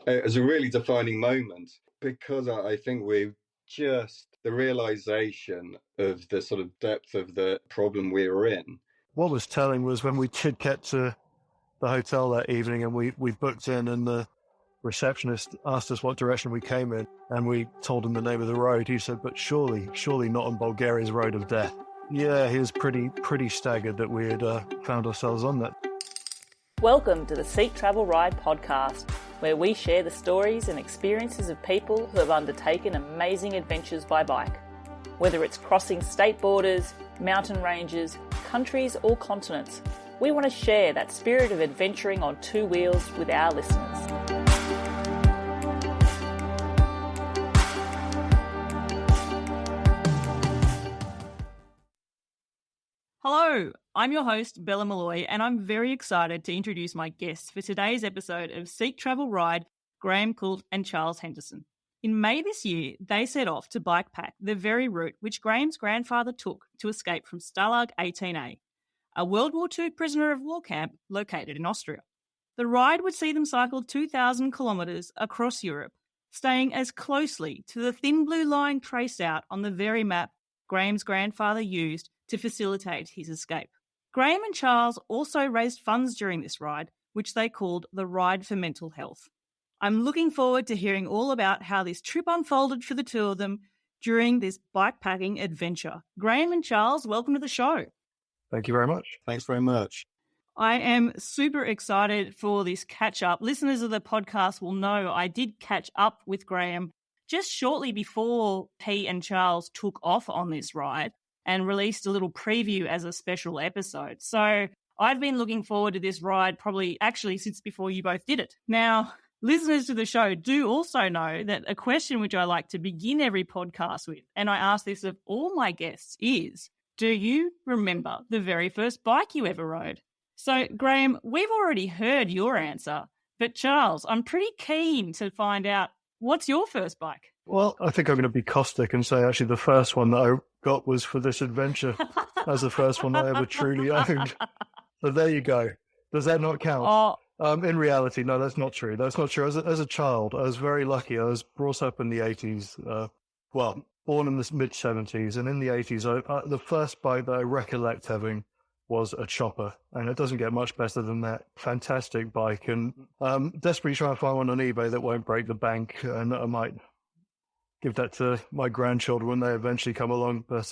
It was a really defining moment because I think we've just the realization of the sort of depth of the problem we were in. What was telling was when we did get to the hotel that evening and we booked in, and the receptionist asked us what direction we came in, and we told him the name of the road. He said, but surely not on Bulgaria's road of death. Yeah, he was pretty staggered that we had found ourselves on that. Welcome to the Seek Travel Ride podcast, where we share the stories and experiences of people who have undertaken amazing adventures by bike. Whether it's crossing state borders, mountain ranges, countries or continents, we want to share that spirit of adventuring on two wheels with our listeners. Hello, I'm your host, Bella Malloy, and I'm very excited to introduce my guests for today's episode of Seek Travel Ride, Graham Coult and Charles Henderson. In May this year, they set off to bikepack the very route which Graham's grandfather took to escape from Stalag 18A, a World War II prisoner of war camp located in Austria. The ride would see them cycle 2,000 kilometres across Europe, staying as closely to the thin blue line traced out on the very map Graham's grandfather used to facilitate his escape. Graham and Charles also raised funds during this ride, which they called the Ride for Mental Health. I'm looking forward to hearing all about how this trip unfolded for the two of them during this bikepacking adventure. Graham and Charles, welcome to the show. Thank you very much. Thanks very much. I am super excited for this catch-up. Listeners of the podcast will know I did catch up with Graham just shortly before he and Charles took off on this ride and released a little preview as a special episode. So I've been looking forward to this ride actually since before you both did it. Now, listeners to the show do also know that a question which I like to begin every podcast with, and I ask this of all my guests, is, do you remember the very first bike you ever rode? So, Graham, we've already heard your answer, but Charles, I'm pretty keen to find out, what's your first bike? Well, I think I'm going to be caustic and say actually the first one that I got was for this adventure as the first one I ever truly owned. So there you go. Does that not count? In reality, no, that's not true. That's not true. As a child, I was very lucky. I was brought up in the 80s, born in the mid-70s, and in the 80s, the first bike that I recollect having was a chopper, and it doesn't get much better than that. Fantastic bike, and desperately trying to find one on eBay that won't break the bank, and I might give that to my grandchildren when they eventually come along, but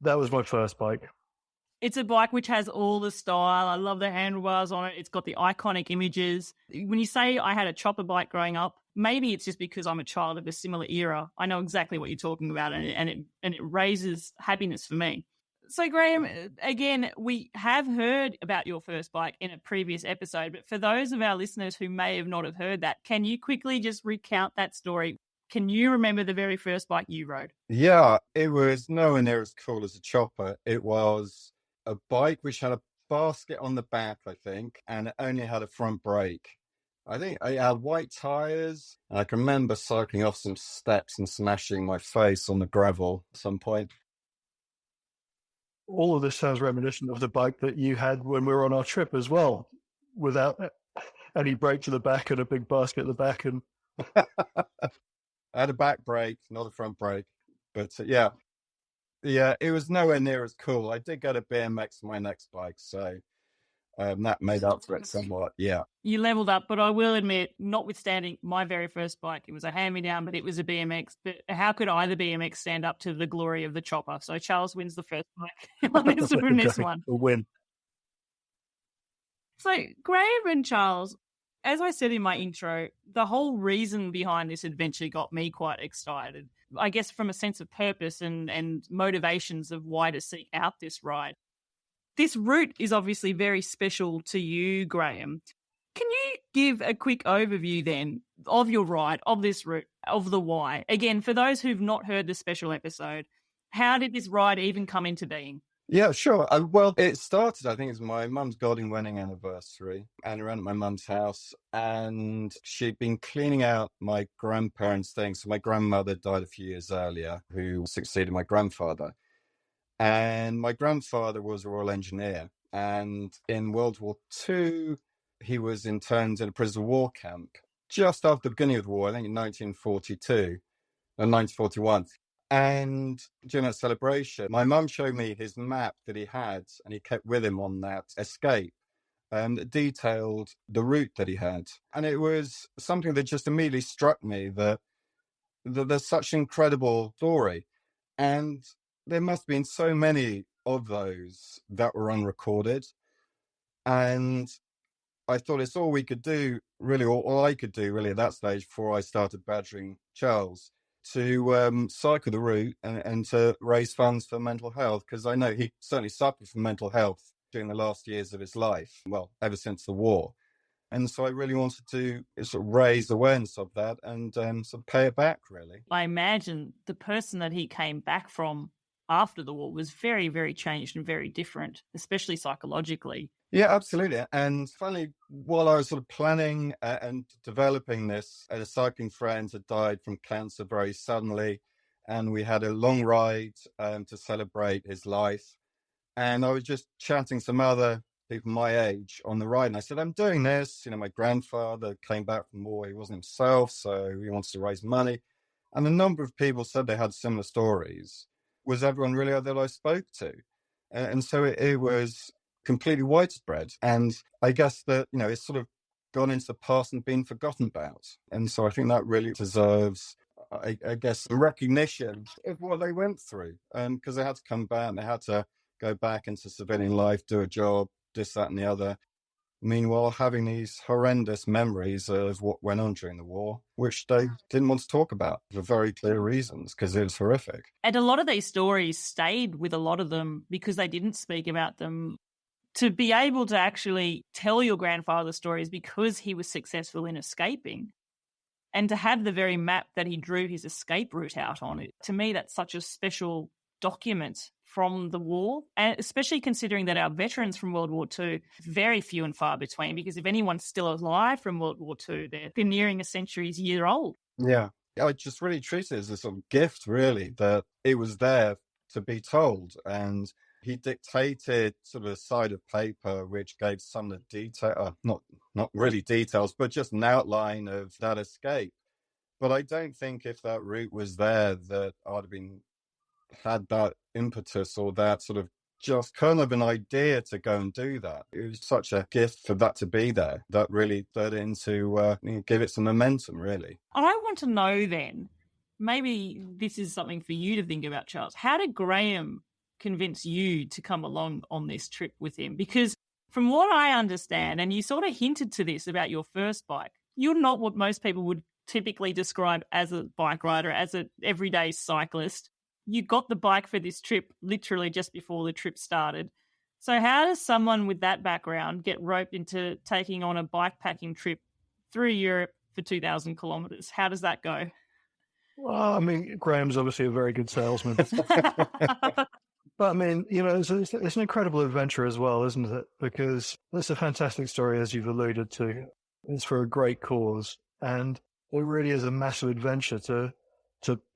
that was my first bike. It's a bike which has all the style. I love the handlebars on it. It's got the iconic images. When you say I had a chopper bike growing up, maybe it's just because I'm a child of a similar era. I know exactly what you're talking about, and it raises happiness for me. So, Graham, again, we have heard about your first bike in a previous episode, but for those of our listeners who may have not have heard that, can you quickly just recount that story? Can you remember the very first bike you rode? Yeah, it was nowhere near as cool as a chopper. It was a bike which had a basket on the back, I think, and it only had a front brake. I think it had white tyres, and I can remember cycling off some steps and smashing my face on the gravel at some point. All of this sounds reminiscent of the bike that you had when we were on our trip as well, without any brake to the back and a big basket at the back. And I had a back brake, not a front brake, but yeah, it was nowhere near as cool. I did get a BMX for my next bike, so that made up for it somewhat. Yeah, you leveled up, but I will admit, notwithstanding my very first bike, it was a hand-me-down, but it was a BMX. But how could either BMX stand up to the glory of the chopper? So Charles wins the first bike on this one. A win. So Graham and Charles, as I said in my intro, the whole reason behind this adventure got me quite excited. I guess from a sense of purpose and motivations of why to seek out this ride. This route is obviously very special to you, Graham. Can you give a quick overview then of your ride, of this route, of the why? Again, for those who've not heard the special episode, how did this ride even come into being? Yeah, sure. Well, it started, I think it was my mum's golden wedding anniversary, and around at my mum's house, and she'd been cleaning out my grandparents' things. So my grandmother died a few years earlier, who succeeded my grandfather. And my grandfather was a Royal Engineer, and in World War II, he was interned in a prisoner of war camp just after the beginning of the war, I think in 1942 or 1941. And during that celebration, my mum showed me his map that he had, and he kept with him on that escape, that detailed the route that he had. And it was something that just immediately struck me that there's such an incredible story. And there must have been so many of those that were unrecorded. And I thought it's all we could do, really, or all I could do, really, at that stage before I started badgering Charles, to cycle the route and to raise funds for mental health, because I know he certainly suffered from mental health during the last years of his life, well, ever since the war. And so I really wanted to sort of raise awareness of that and sort of pay it back, really. I imagine the person that he came back from after the war was very, very changed and very different, especially psychologically. Yeah, absolutely. And finally, while I was sort of planning and developing this, a cycling friend had died from cancer very suddenly, and we had a long ride to celebrate his life. And I was just chatting to some other people my age on the ride, and I said, I'm doing this. My grandfather came back from war. He wasn't himself, so he wants to raise money. And a number of people said they had similar stories. Was everyone really that I spoke to? And so it was completely widespread. And I guess that, it's sort of gone into the past and been forgotten about. And so I think that really deserves, I guess, some recognition of what they went through. Because they had to come back, and they had to go back into civilian life, do a job, this, that, and the other. Meanwhile, having these horrendous memories of what went on during the war, which they didn't want to talk about for very clear reasons, because it was horrific. And a lot of these stories stayed with a lot of them because they didn't speak about them. To be able to actually tell your grandfather's stories because he was successful in escaping, and to have the very map that he drew his escape route out on, to me, that's such a special document from the war, and especially considering that our veterans from World War II, very few and far between, because if anyone's still alive from World War II, they're nearing a century's year old. Yeah. I just really treated it as a sort of gift, really, that it was there to be told. And he dictated sort of a side of paper which gave some of the detail, not really details, but just an outline of that escape. But I don't think if that route was there that I'd have had that impetus or that sort of just kind of an idea to go and do that. It was such a gift for that to be there that really led into give it some momentum, really. I want to know then, maybe this is something for you to think about, Charles. How did Graham convince you to come along on this trip with him? Because from what I understand, and you sort of hinted to this about your first bike, you're not what most people would typically describe as a bike rider, as an everyday cyclist. You got the bike for this trip literally just before the trip started. So how does someone with that background get roped into taking on a bikepacking trip through Europe for 2,000 kilometres? How does that go? Well, I mean, Graham's obviously a very good salesman. But I mean, it's an incredible adventure as well, isn't it? Because it's a fantastic story, as you've alluded to. It's for a great cause. And it really is a massive adventure to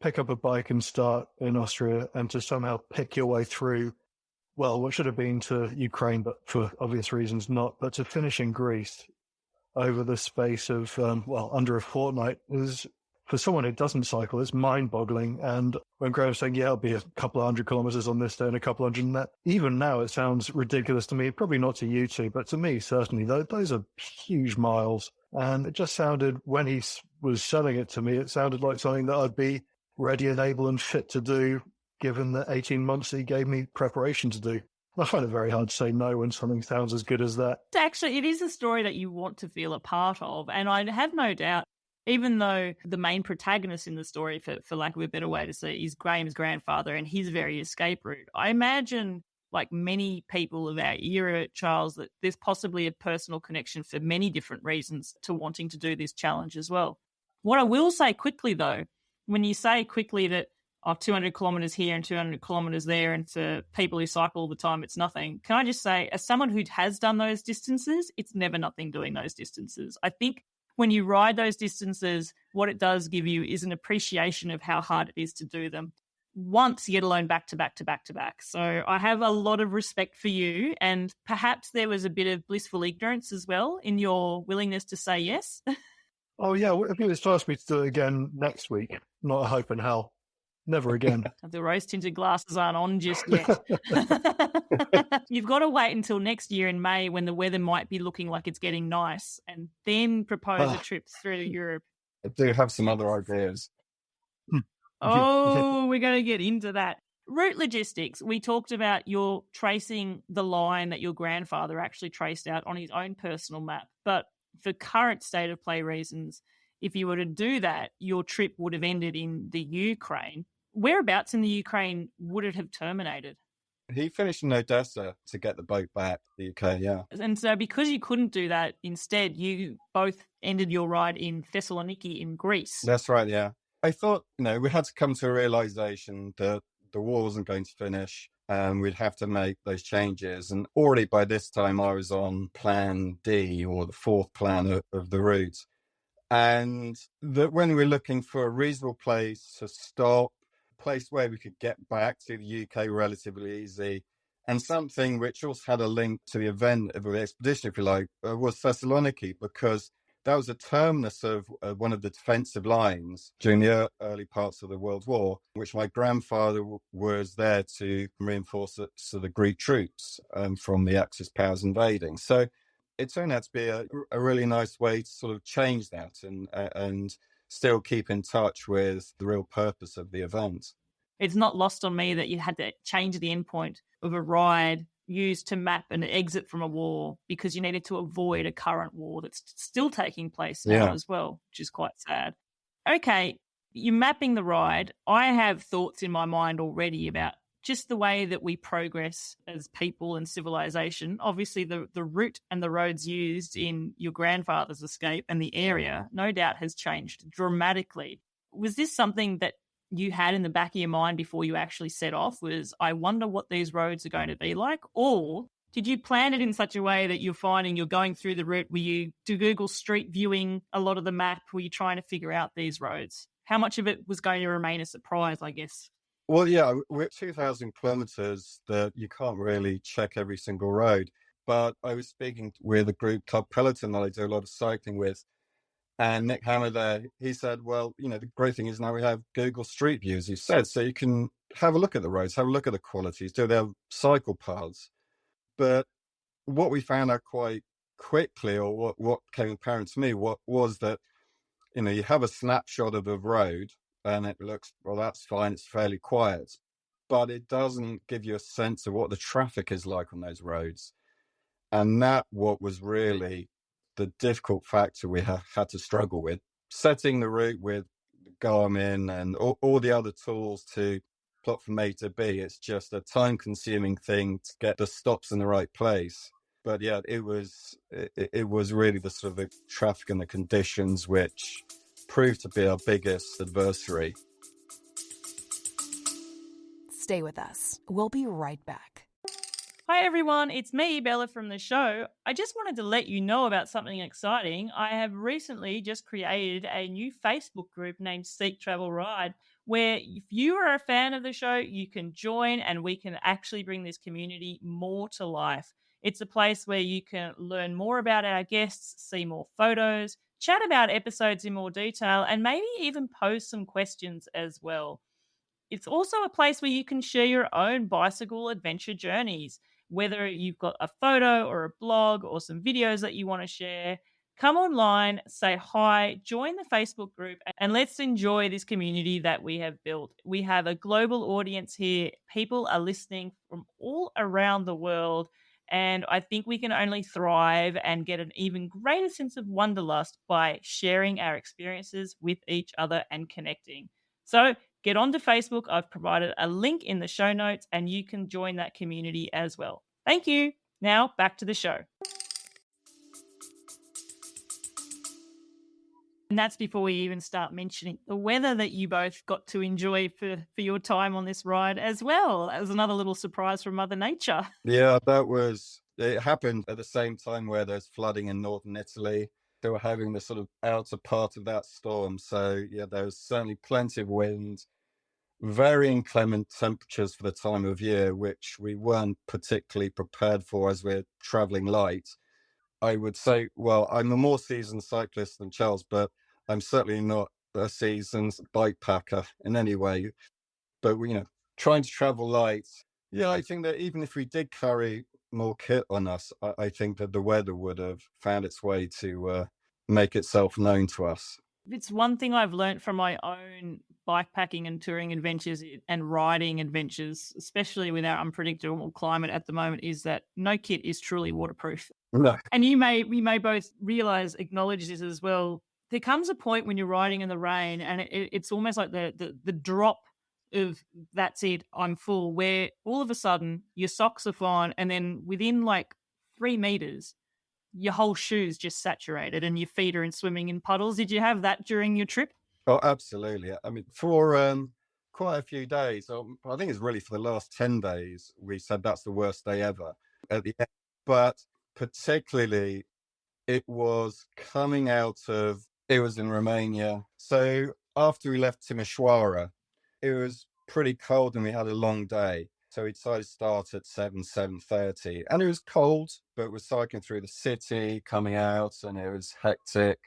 pick up a bike and start in Austria and to somehow pick your way through, well, what should have been to Ukraine, but for obvious reasons not, but to finish in Greece over the space of, under a fortnight is, for someone who doesn't cycle, it's mind-boggling. And when Graham's saying, it'll be a couple of 100 kilometers on this day and a couple hundred on that, even now it sounds ridiculous to me, probably not to you two, but to me, certainly, those are huge miles. And it just sounded, when he was selling it to me, it sounded like something that I'd be ready and able and fit to do, given the 18 months he gave me preparation to do. I find it very hard to say no when something sounds as good as that. Actually, it is a story that you want to feel a part of. And I have no doubt, even though the main protagonist in the story, for lack of a better way to say, is Graham's grandfather and his very escape route, I imagine, like many people of our era, Charles, that there's possibly a personal connection for many different reasons to wanting to do this challenge as well. What I will say quickly, though, when you say quickly that 200 kilometres here and 200 kilometres there, and for people who cycle all the time, it's nothing. Can I just say, as someone who has done those distances, it's never nothing doing those distances. I think when you ride those distances, what it does give you is an appreciation of how hard it is to do them once, yet alone back to back to back to back. So I have a lot of respect for you, and perhaps there was a bit of blissful ignorance as well in your willingness to say yes. Oh, yeah. If you was asked me to do it again next week, not a hope in hell. Never again. The rose-tinted glasses aren't on just yet. You've got to wait until next year in May when the weather might be looking like it's getting nice, and then propose a trip through Europe. I do have some other ideas. Oh, we're going to get into that. Route logistics. We talked about your tracing the line that your grandfather actually traced out on his own personal map. But for current state of play reasons, if you were to do that, your trip would have ended in the Ukraine. Whereabouts in the Ukraine would it have terminated? He finished in Odessa to get the boat back to the UK, yeah. And so because you couldn't do that, instead, you both ended your ride in Thessaloniki in Greece. That's right, yeah. I thought, we had to come to a realization that the war wasn't going to finish and we'd have to make those changes. And already by this time, I was on plan D, or the fourth plan of the route. And that when we were looking for a reasonable place to stop, a place where we could get back to the UK relatively easy, and something which also had a link to the event of the expedition, if you like, was Thessaloniki, because that was a terminus of one of the defensive lines during the early parts of the World War, which my grandfather was there to reinforce the Greek troops from the Axis powers invading. So it turned out to be a really nice way to sort of change that and still keep in touch with the real purpose of the event. It's not lost on me that you had to change the endpoint of a ride used to map an exit from a war because you needed to avoid a current war that's still taking place now as well, which is quite sad. Okay, you're mapping the ride. I have thoughts in my mind already about just the way that we progress as people and civilization. Obviously, the route and the roads used in your grandfather's escape and the area, no doubt, has changed dramatically. Was this something that you had in the back of your mind before you actually set off? Was, I wonder what these roads are going to be like? Or did you plan it in such a way that you're finding you're going through the route? Were you do Google Street viewing a lot of the map? Were you trying to figure out these roads? How much of it was going to remain a surprise, I guess? Well, yeah, we're 2,000 kilometers that you can't really check every single road. But I was speaking with a group called Peloton that I do a lot of cycling with. And Nick Hammer there, he said, well, the great thing is now we have Google Street View, as you said, so you can have a look at the roads, have a look at the qualities, do their cycle paths. But what we found out quite quickly, or what became apparent to me, was that, you have a snapshot of the road and it looks, well, that's fine, it's fairly quiet. But it doesn't give you a sense of what the traffic is like on those roads. And that what was really the difficult factor we had to struggle with. Setting the route with Garmin and all the other tools to plot from A to B, it's just a time-consuming thing to get the stops in the right place. But yeah, it was really the sort of the traffic and the conditions which proved to be our biggest adversary. Stay with us. We'll be right back. Hi everyone, it's me, Bella from the show. I just wanted to let you know about something exciting. I have recently just created a new Facebook group named Seek Travel Ride, where if you are a fan of the show, you can join and we can actually bring this community more to life. It's a place where you can learn more about our guests, see more photos, chat about episodes in more detail, and maybe even pose some questions as well. It's also a place where you can share your own bicycle adventure journeys. Whether you've got a photo or a blog or some videos that you want to share, come online, say hi, join the Facebook group, and let's enjoy this community that we have built. We have a global audience here. People are listening from all around the world, and I think we can only thrive and get an even greater sense of wanderlust by sharing our experiences with each other and connecting. So get onto Facebook. I've provided a link in the show notes and you can join that community as well. Thank you. Now back to the show. And that's before we even start mentioning the weather that you both got to enjoy for your time on this ride as well. That was another little surprise from Mother Nature. Yeah, it happened at the same time where there's flooding in northern Italy. They were having the sort of outer part of that storm. So yeah, there was certainly plenty of wind, very inclement temperatures for the time of year, which we weren't particularly prepared for as we're traveling light. I would say, well, I'm a more seasoned cyclist than Charles, but I'm certainly not a seasoned bikepacker in any way, but trying to travel light. Yeah, I think that even if we did carry more kit on us, I think that the weather would have found its way to make itself known to us. It's one thing I've learnt from my own bikepacking and touring adventures and riding adventures, especially with our unpredictable climate at the moment, is that no kit is truly waterproof. No. And we may both acknowledge this as well. There comes a point when you're riding in the rain and it's almost like the drop of that's it, I'm full, where all of a sudden your socks are fine and then within like 3 meters, your whole shoe's just saturated and your feet are in swimming in puddles. Did you have that during your trip? Oh, absolutely. I mean, for quite a few days, I think it's really for the last 10 days, we said that's the worst day ever at the end. But particularly, it was coming out of, it was in Romania. So after we left Timișoara, it was pretty cold and we had a long day. So we decided to start at 7:30. And it was cold, but we're cycling through the city, coming out, and it was hectic.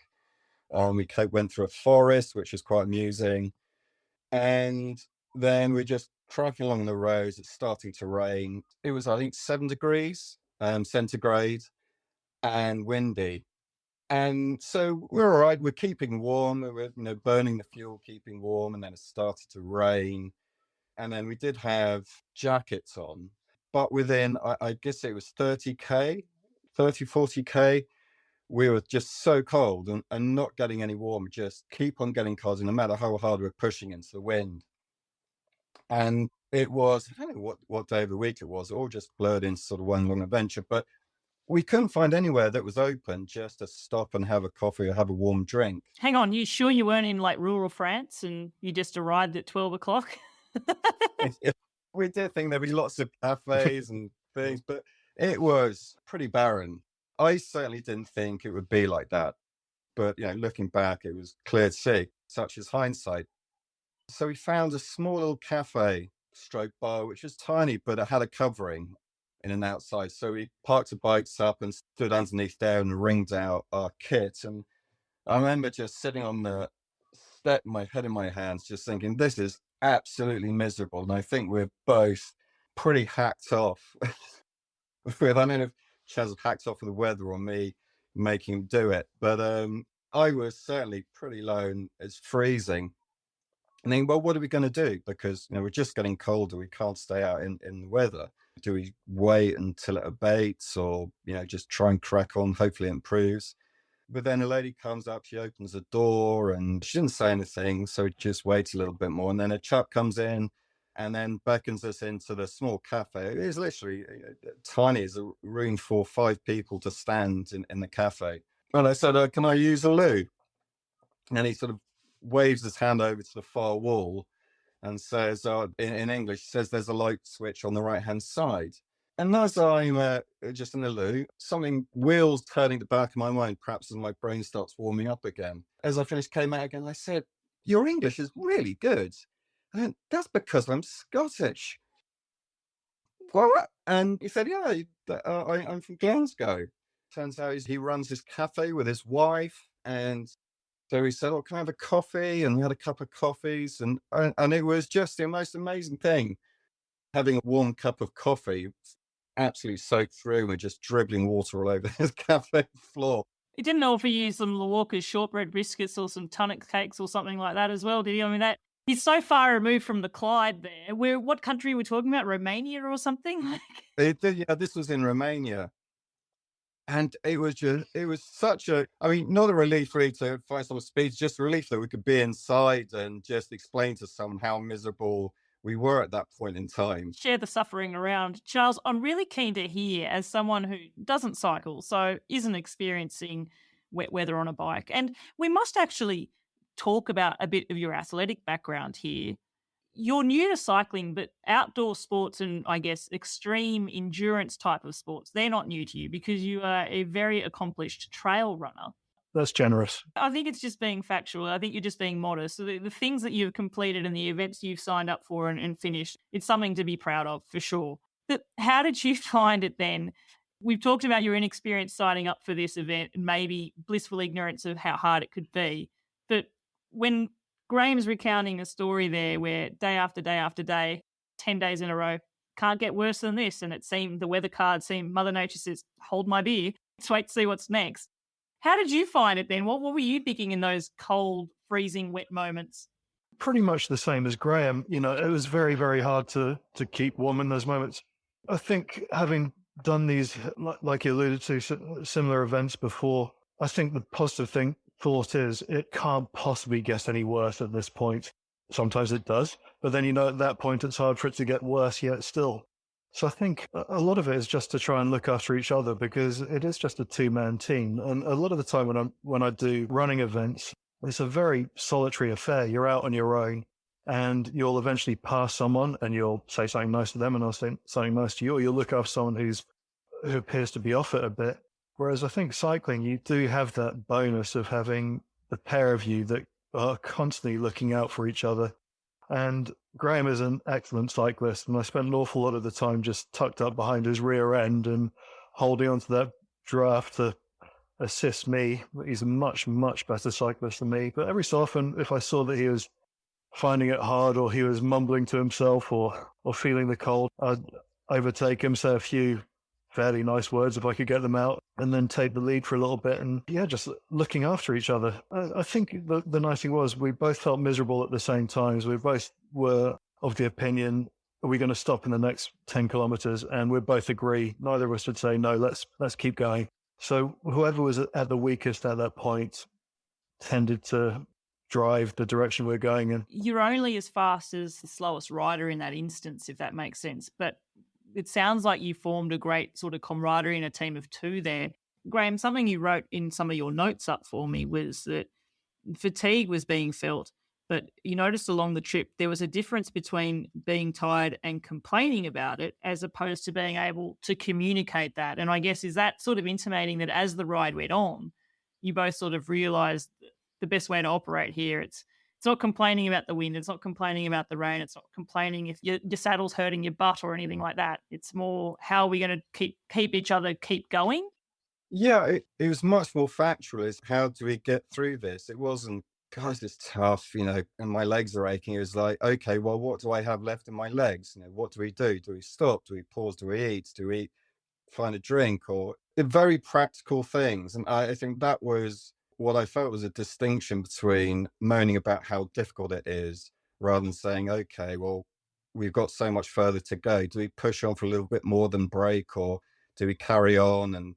We went through a forest, which was quite amusing. And then we're just trucking along the roads. It's starting to rain. It was, I think, 7 degrees centigrade and windy. And so we're all right. We're keeping warm. We're burning the fuel, keeping warm. And then it started to rain. And then we did have jackets on. But within, I guess it was 30K, 40K, we were just so cold and not getting any warm, just keep on getting cold, no matter how hard we're pushing into the wind. And it was, I don't know what day of the week it was, it all just blurred into sort of one long adventure, but we couldn't find anywhere that was open just to stop and have a coffee or have a warm drink. Hang on, you sure you weren't in like rural France and you just arrived at 12 o'clock? We did think there'd be lots of cafes and things, but it was pretty barren. I certainly didn't think it would be like that. But, looking back, it was clear to see, such as hindsight. So we found a small little cafe stroke bar, which was tiny, but it had a covering in and outside. So we parked the bikes up and stood underneath there and ringed out our kit. And I remember just sitting on the step, my head in my hands, just thinking, this is absolutely miserable. And I think we're both pretty hacked off. I don't know if Chaz hacked off with the weather or me making him do it. But I was certainly pretty low and it's freezing. And then, well, what are we going to do? Because, we're just getting colder. We can't stay out in the weather. Do we wait until it abates or, just try and crack on? Hopefully it improves. But then a lady comes up, she opens the door and she didn't say anything. So we just wait a little bit more. And then a chap comes in and then beckons us into the small cafe. It is literally tiny. It's a room for 5 people to stand in the cafe. And I said, can I use a loo? And he sort of waves his hand over to the far wall and says, in English, says there's a light switch on the right-hand side. And as I'm just in the loo, something wheels turning the back of my mind, perhaps as my brain starts warming up again. As I finished, came out again, I said, your English is really good. I went, that's because I'm Scottish. Well, and he said, yeah, I'm from Glasgow. Turns out he runs this cafe with his wife. And so he said, can I have a coffee? And we had a cup of coffees. And it was just the most amazing thing. Having a warm cup of coffee, absolutely soaked through. We're just dribbling water all over his cafe floor. He didn't offer you some Walker's shortbread biscuits or some tunnock cakes or something like that as well, did he? I mean, he's so far removed from the Clyde there. What country are we talking about? Romania or something? This was in Romania. And it was such not a relief really to find some speech, just a relief that we could be inside and just explain to someone how miserable we were at that point in time. Share the suffering around. Charles, I'm really keen to hear, as someone who doesn't cycle, so isn't experiencing wet weather on a bike, and we must actually talk about a bit of your athletic background here. You're new to cycling, but outdoor sports and I guess extreme endurance type of sports, they're not new to you because you are a very accomplished trail runner. That's generous. I think it's just being factual. I think you're just being modest. So the things that you've completed and the events you've signed up for and finished, it's something to be proud of for sure. But how did you find it then? We've talked about your inexperience signing up for this event and maybe blissful ignorance of how hard it could be. But when Graham's recounting a story there where day after day after day, 10 days in a row, can't get worse than this, and it seemed the weather card seemed Mother Nature says, hold my beer, let's wait to see what's next. How did you find it then? What were you thinking in those cold, freezing, wet moments? Pretty much the same as Graham. You know, it was very, very hard to keep warm in those moments. I think having done these, like you alluded to, similar events before, I think the positive thought is it can't possibly get any worse at this point. Sometimes it does, but then, at that point, it's hard for it to get worse yet still. So I think a lot of it is just to try and look after each other, because it is just a two-man team. And a lot of the time when I do running events, it's a very solitary affair. You're out on your own, and you'll eventually pass someone and you'll say something nice to them and they'll say something nice to you, or you'll look after someone who appears to be off it a bit. Whereas I think cycling, you do have that bonus of having the pair of you that are constantly looking out for each other. And Graham is an excellent cyclist, and I spent an awful lot of the time just tucked up behind his rear end and holding onto that draft to assist me. He's a much, much better cyclist than me. But every so often, if I saw that he was finding it hard, or he was mumbling to himself, or feeling the cold, I'd overtake him, say a few fairly nice words if I could get them out, and then take the lead for a little bit. And just looking after each other. I think the nice thing was we both felt miserable at the same times. We both were of the opinion, are we going to stop in the next 10 kilometers? And we both agree. Neither of us would say, no, let's keep going. So whoever was at the weakest at that point tended to drive the direction we're going in. You're only as fast as the slowest rider in that instance, if that makes sense. But it sounds like you formed a great sort of camaraderie in a team of two there. Graham, something you wrote in some of your notes up for me was that fatigue was being felt, but you noticed along the trip there was a difference between being tired and complaining about it as opposed to being able to communicate that. And I guess, is that sort of intimating that as the ride went on, you both sort of realised the best way to operate here, it's not complaining about the wind, it's not complaining about the rain, it's not complaining if your saddle's hurting your butt or anything like that. It's more, how are we going to keep each other keep going? Yeah, it was much more factual. Is how do we get through this? It wasn't, guys, it's tough, and my legs are aching. It was like, okay, well, what do I have left in my legs? What do we do? Do we stop? Do we pause? Do we eat? Do we find a drink? Or very practical things. And I think that was what I felt was a distinction between moaning about how difficult it is rather than saying, okay, well, we've got so much further to go. Do we push on for a little bit more than break, or do we carry on and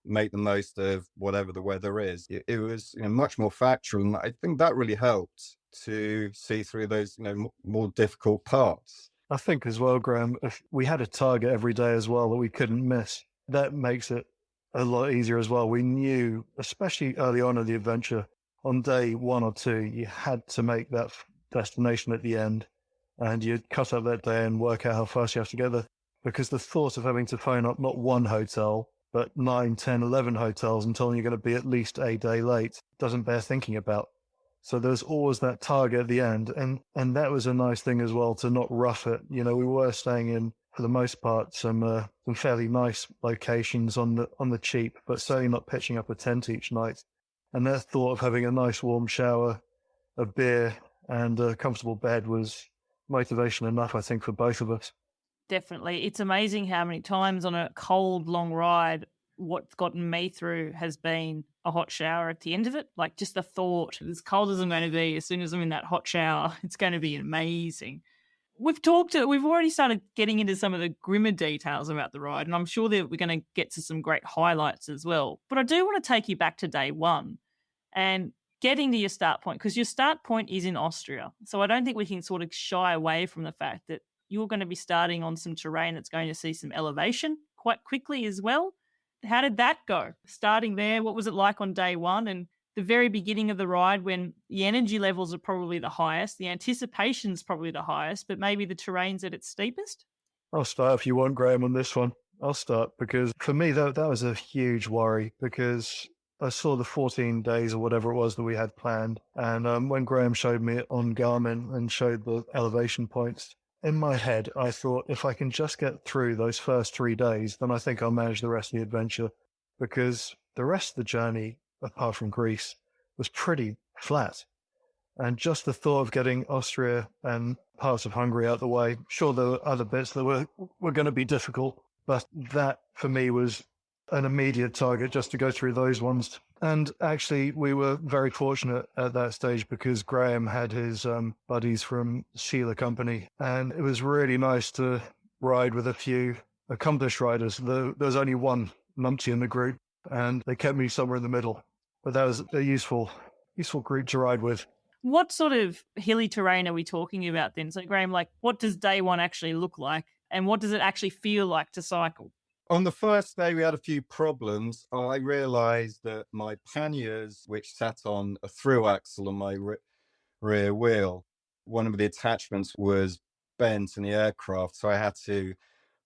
make the most of whatever the weather is? It was much more factual, and I think that really helped to see through those more difficult parts. I think as well, Graham, if we had a target every day as well that we couldn't miss, that makes it a lot easier as well. We knew, especially early on in the adventure, on day 1 or 2, you had to make that destination at the end, and you'd cut up that day and work out how fast you have to get there. Because the thought of having to phone up not one hotel, but 9, 10, 11 hotels and telling you're going to be at least a day late doesn't bear thinking about. So there's always that target at the end. And that was a nice thing as well, to not rough it. We were staying in, for the most part, some fairly nice locations on the cheap, but certainly not pitching up a tent each night. And that thought of having a nice warm shower, a beer, and a comfortable bed was motivation enough, I think, for both of us. Definitely. It's amazing how many times on a cold, long ride, what's gotten me through has been a hot shower at the end of it. Like, just the thought, as cold as I'm going to be, as soon as I'm in that hot shower, it's going to be amazing. We've already started getting into some of the grimmer details about the ride, and I'm sure that we're going to get to some great highlights as well. But I do want to take you back to day 1 and getting to your start point, because your start point is in Austria. So I don't think we can sort of shy away from the fact that you're going to be starting on some terrain that's going to see some elevation quite quickly as well. How did that go? Starting there, what was it like on day 1 and the very beginning of the ride, when the energy levels are probably the highest, the anticipation's probably the highest, but maybe the terrain's at its steepest? I'll start if you want, Graham, on this one. I'll start, because for me, that was a huge worry, because I saw the 14 days or whatever it was that we had planned. And when Graham showed me it on Garmin and showed the elevation points, in my head, I thought, if I can just get through those first 3 days, then I think I'll manage the rest of the adventure, because the rest of the journey, apart from Greece, was pretty flat. And just the thought of getting Austria and parts of Hungary out the way, sure, there were other bits that were going to be difficult, but that for me was an immediate target, just to go through those ones. And actually, we were very fortunate at that stage because Graham had his buddies from Sheila Company, and it was really nice to ride with a few accomplished riders. There was only one numpty in the group, and they kept me somewhere in the middle. But that was a useful group to ride with. What sort of hilly terrain are we talking about then? So, Graham, like, what does day one actually look like, and what does it actually feel like to cycle? On the first day, we had a few problems. I realised that my panniers, which sat on a through axle on my rear wheel, one of the attachments was bent in the aircraft, so I had to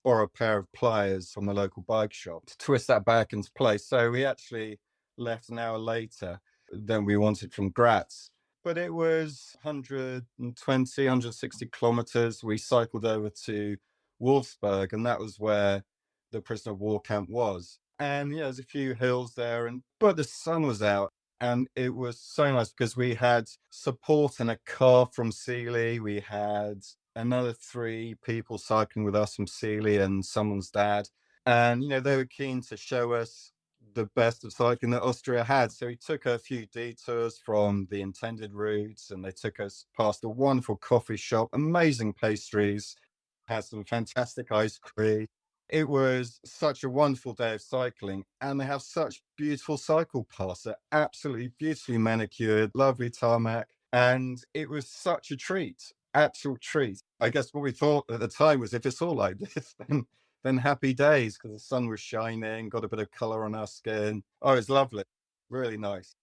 borrow a pair of pliers from the local bike shop to twist that back into place. So we actually left an hour later than we wanted from Graz. But it was 120, 160 kilometers. We cycled over to Wolfsburg, and that was where the prisoner of war camp was. And yeah, there's a few hills there, but the sun was out. And it was so nice because we had support in a car from Sealy. We had another 3 people cycling with us from Sealy and someone's dad. And, they were keen to show us the best of cycling that Austria had. So we took a few detours from the intended routes, and they took us past a wonderful coffee shop, amazing pastries, had some fantastic ice cream. It was such a wonderful day of cycling, and they have such beautiful cycle paths. They're absolutely beautifully manicured, lovely tarmac, and it was such a treat, actual treat. I guess what we thought at the time was, if it's all like this, then happy days, because the sun was shining, got a bit of colour on our skin. Oh, it's lovely, really nice.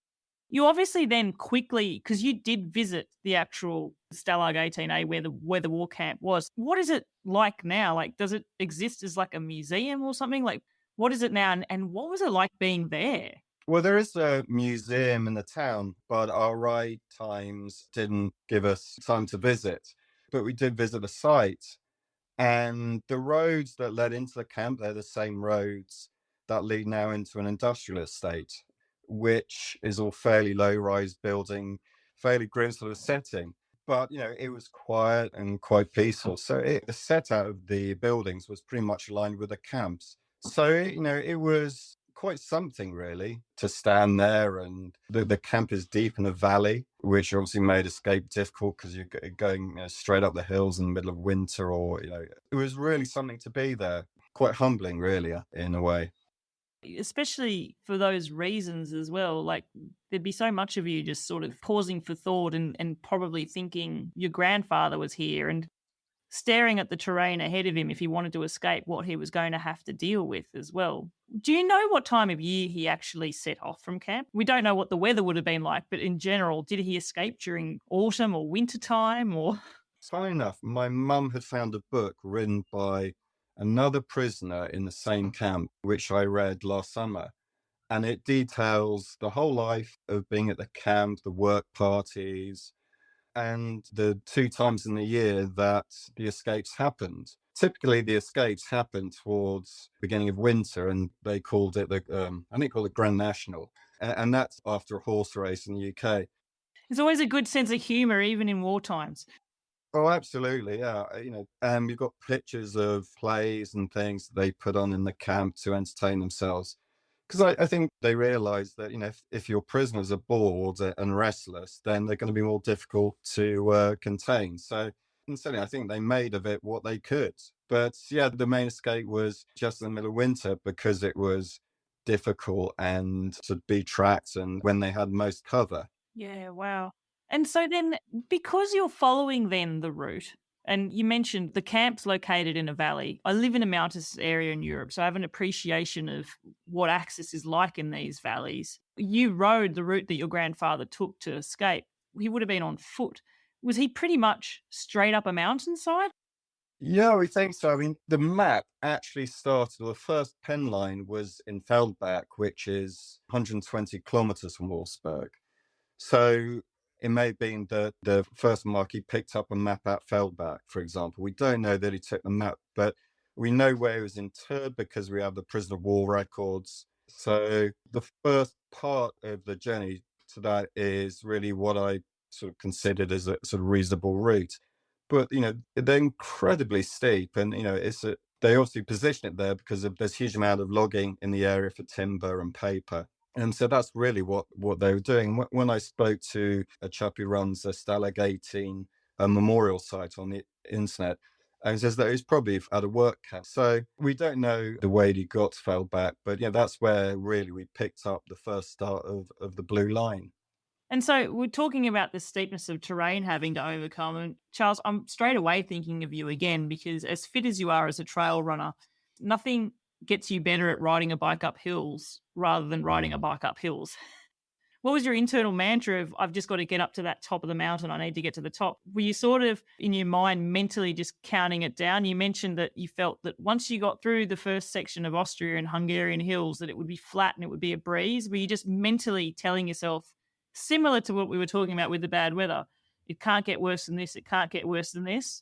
You obviously then quickly, because you did visit the actual Stalag 18A where the war camp was. What is it like now? Like, does it exist as like a museum or something? Like, what is it now? And what was it like being there? Well, there is a museum in the town, but our ride times didn't give us time to visit. But we did visit the site. And the roads that led into the camp, they're the same roads that lead now into an industrial estate, which is all fairly low-rise building, fairly grim sort of setting. But, it was quiet and quite peaceful. So the setup of the buildings was pretty much aligned with the camps. So, it was quite something really to stand there, and the camp is deep in a valley, which obviously made escape difficult because you're going straight up the hills in the middle of winter, or it was really something to be there. Quite humbling, really, in a way. Especially for those reasons as well. Like, there'd be so much of you just sort of pausing for thought and probably thinking your grandfather was here and staring at the terrain ahead of him if he wanted to escape what he was going to have to deal with as well. Do you know what time of year he actually set off from camp? We don't know what the weather would have been like, but in general, did he escape during autumn or winter time or? Funny enough, my mum had found a book written by another prisoner in the same camp, which I read last summer. And it details the whole life of being at the camp, the work parties, and the 2 times in the year that the escapes happened. Typically, the escapes happened towards the beginning of winter, and they called it I think called it Grand National, and that's after a horse race in the UK. There's always a good sense of humour, even in war times. Oh, absolutely, yeah. You've got pictures of plays and things they put on in the camp to entertain themselves. Because I think they realise that, if your prisoners are bored and restless, then they're going to be more difficult to contain. So, and certainly, I think they made of it what they could. But yeah, the main escape was just in the middle of winter because it was difficult and to be tracked and when they had most cover. Yeah, wow. And so then, because you're following then the route, and you mentioned the camp's located in a valley. I live in a mountainous area in Europe, so I have an appreciation of what access is like in these valleys. You rode the route that your grandfather took to escape. He would have been on foot. Was he pretty much straight up a mountainside? Yeah, we think so. I mean, the map actually started, the first pen line was in Feldbach, which is 120 kilometers from Wolfsburg. So it may have been the first mark he picked up a map at Feldbach, for example. We don't know that he took the map, but we know where he was interred because we have the prisoner of war records. So the first part of the journey to that is really what I sort of considered as a sort of reasonable route. But, they're incredibly steep, and, they obviously position it there because there's a huge amount of logging in the area for timber and paper. And so that's really what they were doing. When I spoke to a chap who runs a Stalag 18 memorial site on the internet, and he says that he's probably at a work camp. So we don't know the way he got fell back, but that's where really we picked up the first start of the blue line. And so we're talking about the steepness of terrain having to overcome. And Charles, I'm straight away thinking of you again, because as fit as you are as a trail runner, nothing gets you better at riding a bike up hills rather than riding a bike up hills. What was your internal mantra of, I've just got to get up to that top of the mountain, I need to get to the top? Were you sort of in your mind mentally just counting it down? You mentioned that you felt that once you got through the first section of Austria and Hungarian hills, that it would be flat and it would be a breeze. Were you just mentally telling yourself, similar to what we were talking about with the bad weather, it can't get worse than this, it can't get worse than this?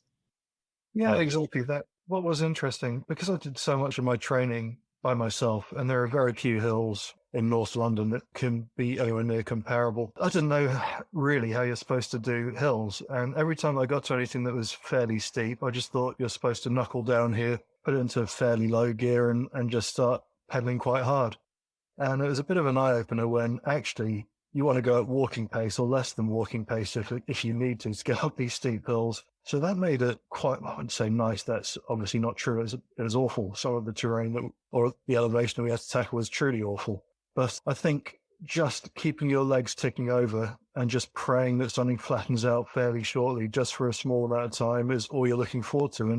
Yeah, exactly that. What was interesting, because I did so much of my training by myself, and there are very few hills in North London that can be anywhere near comparable. I didn't know really how you're supposed to do hills, and every time I got to anything that was fairly steep, I just thought you're supposed to knuckle down here, put it into fairly low gear, and just start pedaling quite hard. And it was a bit of an eye-opener when actually you want to go at walking pace or less than walking pace if you need to get up these steep hills. So that made it quite, I wouldn't say nice, that's obviously not true. It was awful. Some of the terrain or the elevation that we had to tackle was truly awful. But I think just keeping your legs ticking over and just praying that something flattens out fairly shortly, just for a small amount of time, is all you're looking forward to.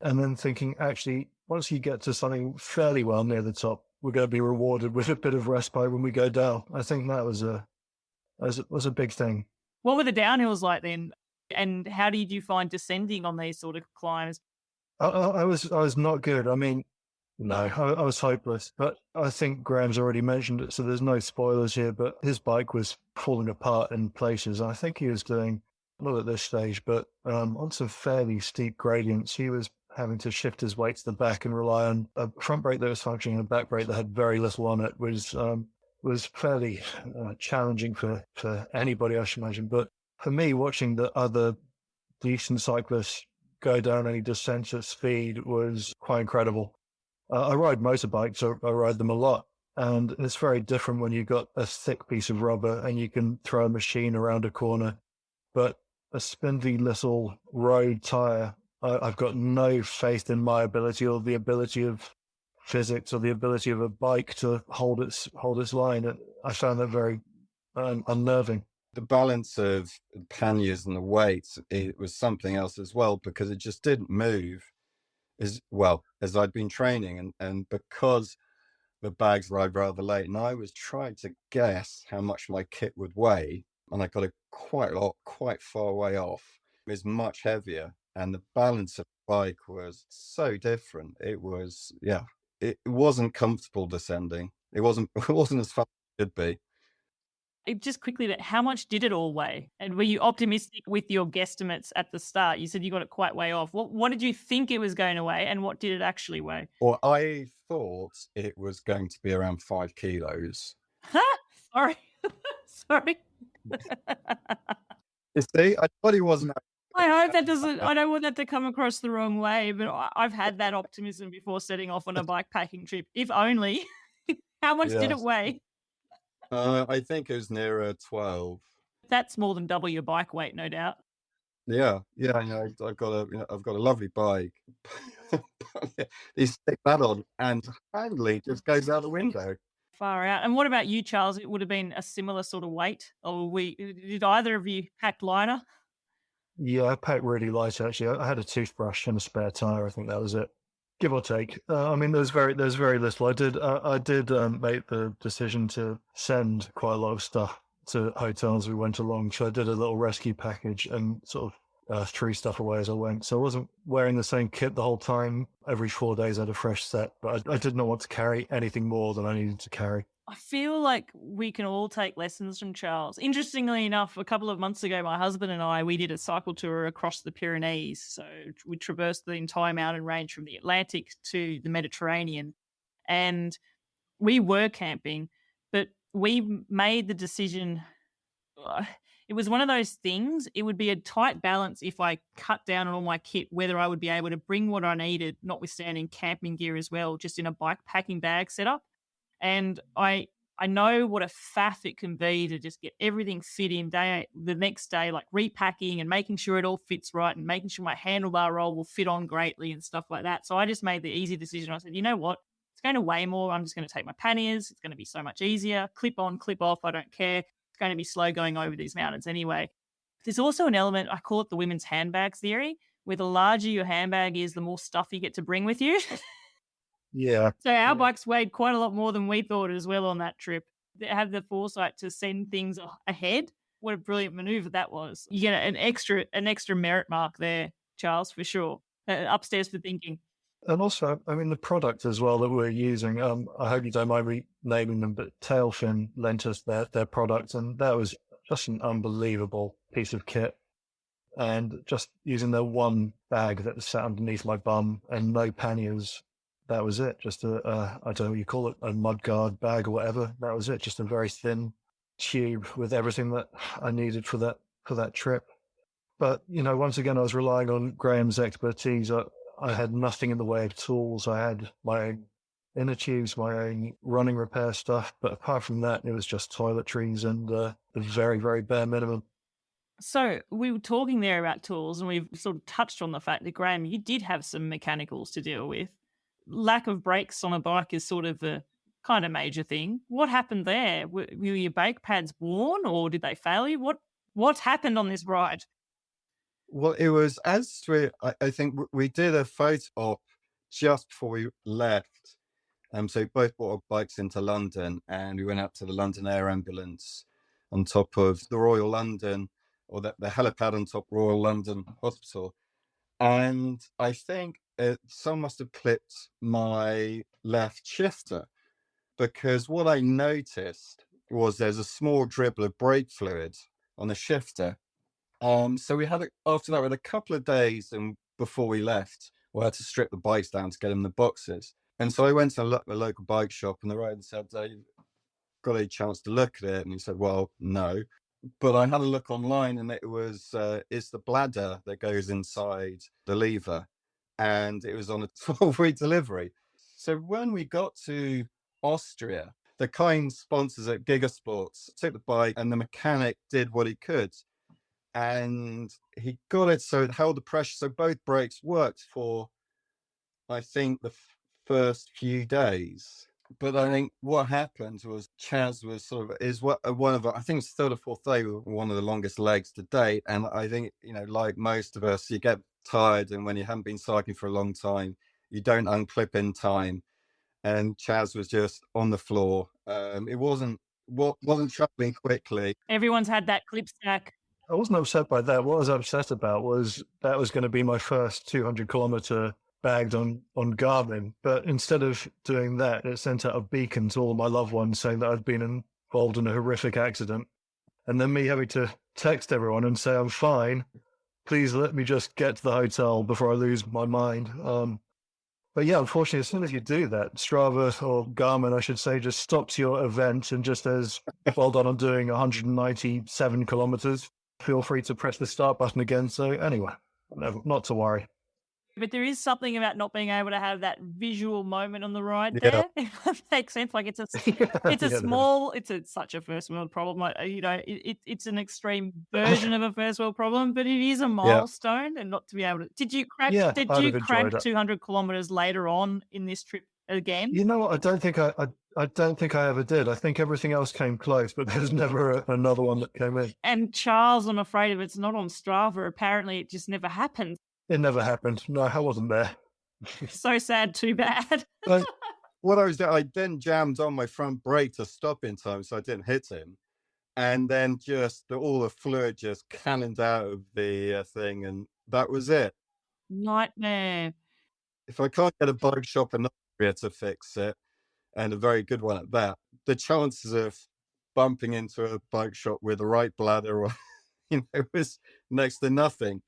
And then thinking, actually, once you get to something fairly well near the top, we're going to be rewarded with a bit of respite when we go down. I think that was a big thing. What were the downhills like then? And how did you find descending on these sort of climbs? I was not good. I mean, no, I was hopeless. But I think Graham's already mentioned it, so there's no spoilers here. But his bike was falling apart in places. I think he was doing, not at this stage, but on some fairly steep gradients, he was having to shift his weight to the back and rely on a front brake that was functioning and a back brake that had very little on it. Was fairly challenging for anybody, I should imagine. But for me, watching the other decent cyclists go down any descents at speed was quite incredible. I ride motorbikes, so I ride them a lot. And it's very different when you've got a thick piece of rubber and you can throw a machine around a corner. But a spindly little road tyre, I've got no faith in my ability or the ability of physics or the ability of a bike to hold its line. I found that very unnerving. The balance of the panniers and the weights, it was something else as well, because it just didn't move as well as I'd been training. And because the bags arrived rather late, and I was trying to guess how much my kit would weigh, and I got it quite far away off. It was much heavier, and the balance of the bike was so different. It was, it wasn't comfortable descending. It wasn't as fun as it should be. Just quickly, how much did it all weigh? And were you optimistic with your guesstimates at the start? You said you got it quite way off. What did you think it was going to weigh, and what did it actually weigh? Well, I thought it was going to be around 5 kilos. Sorry. Sorry. You see, I thought he wasn't. I hope that doesn't, I don't want that to come across the wrong way, but I've had that optimism before setting off on a bikepacking trip. If only. How much did it weigh? I think it was nearer 12. That's more than double your bike weight, no doubt. Yeah. I've got a lovely bike. You stick that on, and handily just goes out the window. Far out. And what about you, Charles? It would have been a similar sort of weight, or did either of you pack lighter? Yeah, I packed really light actually. I had a toothbrush and a spare tire. I think that was it, give or take. I mean, there's very little. I did make the decision to send quite a lot of stuff to hotels we went along. So I did a little rescue package and sort of threw stuff away as I went. So I wasn't wearing the same kit the whole time. Every 4 days I had a fresh set, but I did not want to carry anything more than I needed to carry. I feel like we can all take lessons from Charles. Interestingly enough, a couple of months ago, my husband and I, we did a cycle tour across the Pyrenees. So we traversed the entire mountain range from the Atlantic to the Mediterranean. And we were camping, but we made the decision. It was one of those things. It would be a tight balance if I cut down on all my kit, whether I would be able to bring what I needed, notwithstanding camping gear as well, just in a bike packing bag setup. And I know what a faff it can be to just get everything fit in the next day, like repacking and making sure it all fits right and making sure my handlebar roll will fit on greatly and stuff like that. So I just made the easy decision. I said, you know what? It's going to weigh more. I'm just going to take my panniers. It's going to be so much easier. Clip on, clip off. I don't care. It's going to be slow going over these mountains anyway. There's also an element, I call it the women's handbag theory, where the larger your handbag is, the more stuff you get to bring with you. Yeah. So our bikes weighed quite a lot more than we thought as well on that trip. They have the foresight to send things ahead. What a brilliant maneuver that was. You get an extra merit mark there, Charles, for sure. Upstairs for thinking. And also, I mean, the product as well that we're using, I hope you don't mind me naming them, but Tailfin lent us their product, and that was just an unbelievable piece of kit. And just using their one bag that sat underneath my bum and no panniers, that was it. Just I don't know what you call it, a mudguard bag or whatever. That was it. Just a very thin tube with everything that I needed for that trip. But, you know, once again, I was relying on Graham's expertise. I had nothing in the way of tools. I had my own inner tubes, my own running repair stuff. But apart from that, it was just toiletries and the very, very bare minimum. So we were talking there about tools, and we've sort of touched on the fact that, Graham, you did have some mechanicals to deal with. Lack of brakes on a bike is sort of a kind of major thing. What happened there? Were your brake pads worn, or did they fail you? What happened on this ride? Well, it was I think we did a photo op just before we left. So we both brought our bikes into London, and we went out to the London Air Ambulance on top of the Royal London, or the helipad on top of Royal London Hospital. And I think someone must have clipped my left shifter, because what I noticed was there's a small dribble of brake fluid on the shifter. So we had after that, we had a couple of days, and before we left, we had to strip the bikes down to get them the boxes. And so I went to a local bike shop, and the rider said, "You got a chance to look at it?" And he said, "Well, no." But I had a look online, and it was it's the bladder that goes inside the lever, and it was on a 12-week delivery. So when we got to Austria, the kind sponsors at Gigasports took the bike, and the mechanic did what he could. And he got it so it held the pressure. So both brakes worked for, I think, the first few days. But I think what happened was Chaz was one of, I think it's third or fourth day, one of the longest legs to date. And I think, you know, like most of us, you get tired, and when you haven't been cycling for a long time, you don't unclip in time. And Chaz was just on the floor. It wasn't traveling quickly. Everyone's had that clip stack. I wasn't upset by that. What I was upset about was that was going to be my first 200-kilometer bagged on Garmin. But instead of doing that, it sent out a beacon to all of my loved ones saying that I'd been involved in a horrific accident. And then me having to text everyone and say, "I'm fine. Please let me just get to the hotel before I lose my mind." But yeah, unfortunately, as soon as you do that, Strava, or Garmin, I should say, just stops your event and just says, "Well done on doing 197 kilometers. Feel free to press the start button again." So anyway, not to worry. But there is something about not being able to have that visual moment on the ride there. If that makes sense. Like it's such a first world problem. You know, it's an extreme version of a first world problem, but it is a milestone, and not to be able to. Did you crack 200 kilometers later on in this trip again? You know what? I don't think I ever did. I think everything else came close, but there's never another one that came in. And Charles, I'm afraid if it's not on Strava, apparently it just never happened. It never happened. No, I wasn't there. So sad, too bad. What I was doing, I then jammed on my front brake to stop in time so I didn't hit him. And then just all the fluid just cannoned out of the thing, and that was it. Nightmare. If I can't get a bike shop in Austria to fix it, and a very good one at that, the chances of bumping into a bike shop with the right bladder, or, you know, was next to nothing.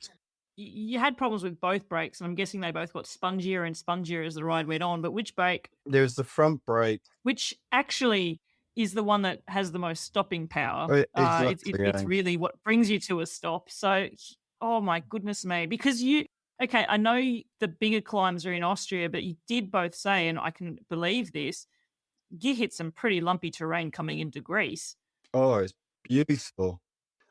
You had problems with both brakes, and I'm guessing they both got spongier and spongier as the ride went on. But which brake? There's the front brake. Which actually, is the one that has the most stopping power. Exactly. It's really what brings you to a stop. So, oh my goodness me, because okay, I know the bigger climbs are in Austria, but you did both say, and I can believe this, you hit some pretty lumpy terrain coming into Greece. Oh, it's beautiful.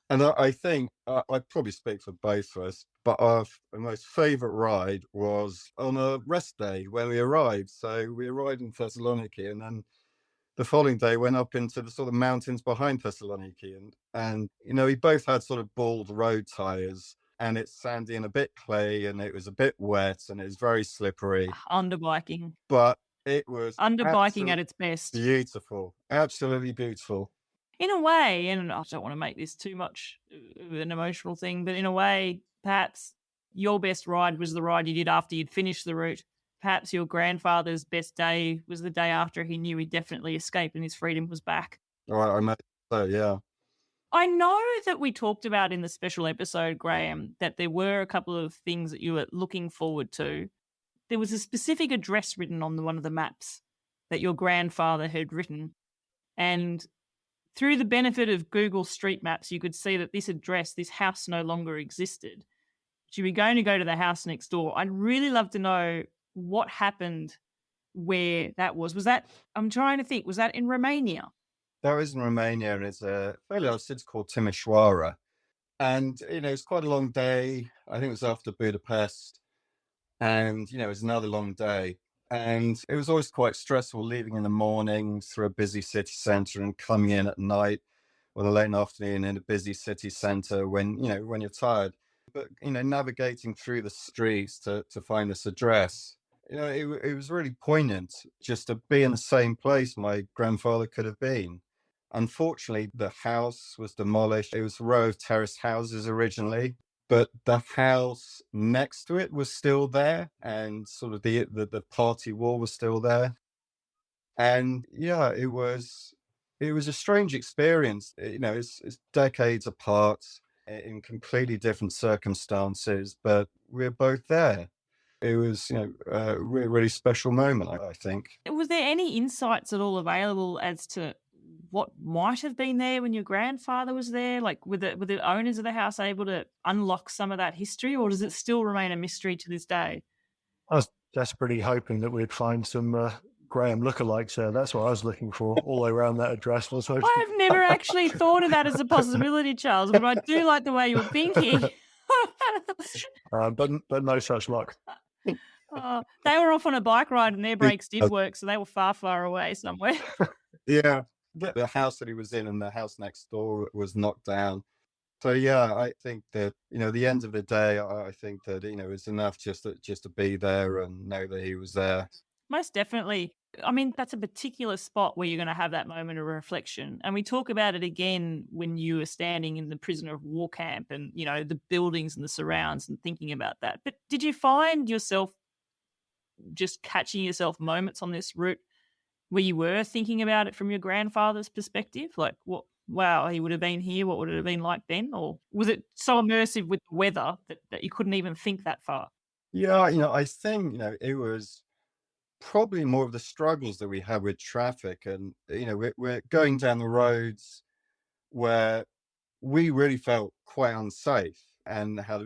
And I think I'd probably speak for both of us, but our most favourite ride was on a rest day when we arrived. So we arrived in Thessaloniki, and then the following day went up into the sort of mountains behind Thessaloniki. And we both had sort of bald road tyres, and it's sandy and a bit clay, and it was a bit wet, and it was very slippery. Underbiking. But it was underbiking at its best. Beautiful. Absolutely beautiful. In a way, and I don't want to make this too much of an emotional thing, but in a way, perhaps your best ride was the ride you did after you'd finished the route. Perhaps your grandfather's best day was the day after he knew he'd definitely escaped and his freedom was back. All right, I imagine so, yeah. I know that we talked about in the special episode, Graham, that there were a couple of things that you were looking forward to. There was a specific address written on one of the maps that your grandfather had written, and through the benefit of Google Street Maps, you could see that this address, this house, no longer existed. You were going to go to the house next door. I'd really love to know what happened where that was. Was that, I'm trying to think, was that in Romania? That was in Romania, and it's a fairly old city called Timișoara. And, it's quite a long day. I think it was after Budapest. And, it was another long day. And it was always quite stressful leaving in the morning through a busy city centre and coming in at night or the late afternoon in a busy city centre when you're tired. But, navigating through the streets to find this address, it was really poignant just to be in the same place my grandfather could have been. Unfortunately, the house was demolished. It was a row of terraced houses originally, but the house next to it was still there, and sort of the party wall was still there. And yeah, it was a strange experience. It's decades apart in completely different circumstances, but we're both there. It was, a really, really special moment, I think. Was there any insights at all available as to what might have been there when your grandfather was there? Like, were the owners of the house able to unlock some of that history, or does it still remain a mystery to this day? I was desperately hoping that we'd find some Graham lookalikes there. That's what I was looking for all around that address. I've never actually thought of that as a possibility, Charles, but I do like the way you're thinking. But no such luck. They were off on a bike ride and their brakes did work, so they were far, far away somewhere. Yeah, the house that he was in and the house next door was knocked down. So yeah, I think that the end of the day, I think that it's enough just to be there and know that he was there. Most definitely. I mean, that's a particular spot where you're going to have that moment of reflection. And we talk about it again when you are standing in the prisoner of war camp and, the buildings and the surrounds and thinking about that. But did you find yourself just catching yourself moments on this route where you were thinking about it from your grandfather's perspective? Like, what? Wow, he would have been here. What would it have been like then? Or was it so immersive with the weather that you couldn't even think that far? Yeah, I think, it was probably more of the struggles that we had with traffic. And, we're going down the roads where we really felt quite unsafe and had,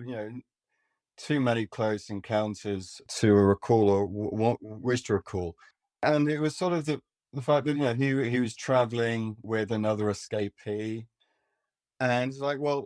too many close encounters to recall or wish to recall. And it was sort of the fact that, he was traveling with another escapee. And it's like, well,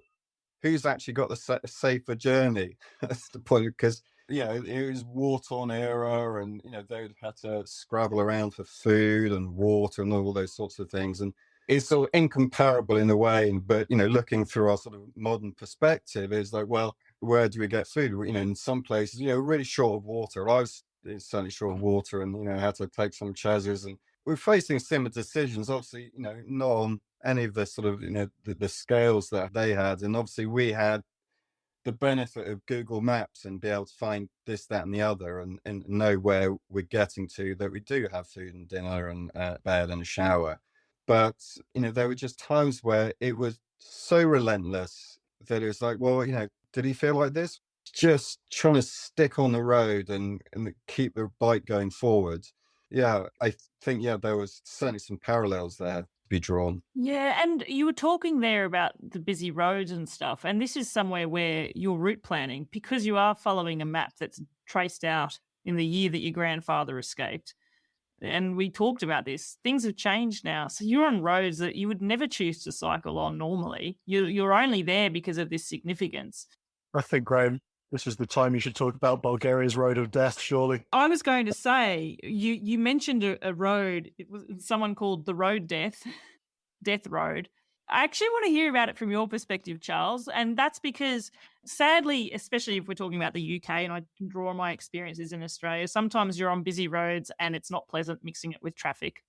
who's actually got the safer journey? That's the point, because, it was war-torn era and, they'd had to scrabble around for food and water and all those sorts of things. And it's sort of incomparable in a way. But, looking through our sort of modern perspective, is like, well, where do we get food? In some places, really short of water. I was certainly short of water and, had to take some chasers. And we're facing similar decisions, obviously, not on any of the sort of, the scales that they had. And obviously we had the benefit of Google Maps and be able to find this, that, and the other and know where we're getting to, that we do have food and dinner and bed and a shower. But, there were just times where it was so relentless that it was like, well, did he feel like this? Just trying to stick on the road and keep the bike going forward. Yeah, I think, there was certainly some parallels there. be drawn. Yeah, and you were talking there about the busy roads and stuff, and this is somewhere where your route planning, because you are following a map that's traced out in the year that your grandfather escaped, and we talked about this, things have changed now. So you're on roads that you would never choose to cycle on normally. You're only there because of this significance. I think, Graham, this is the time you should talk about Bulgaria's road of death, surely. I was going to say, you mentioned a road. It was someone called the Road Death, Death Road. I actually want to hear about it from your perspective, Charles. And that's because, sadly, especially if we're talking about the UK, and I can draw on my experiences in Australia, sometimes you're on busy roads and it's not pleasant mixing it with traffic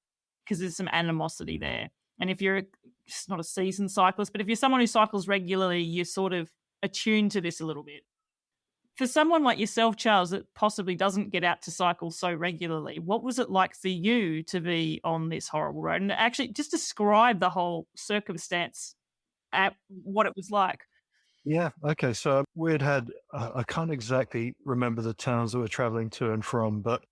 because there's some animosity there. And if you're just not a seasoned cyclist, but if you're someone who cycles regularly, you're sort of attuned to this a little bit. For someone like yourself, Charles, that possibly doesn't get out to cycle so regularly, what was it like for you to be on this horrible road? And actually just describe the whole circumstance at what it was like. Yeah, okay. So we'd had, I can't exactly remember the towns that we're traveling to and from, but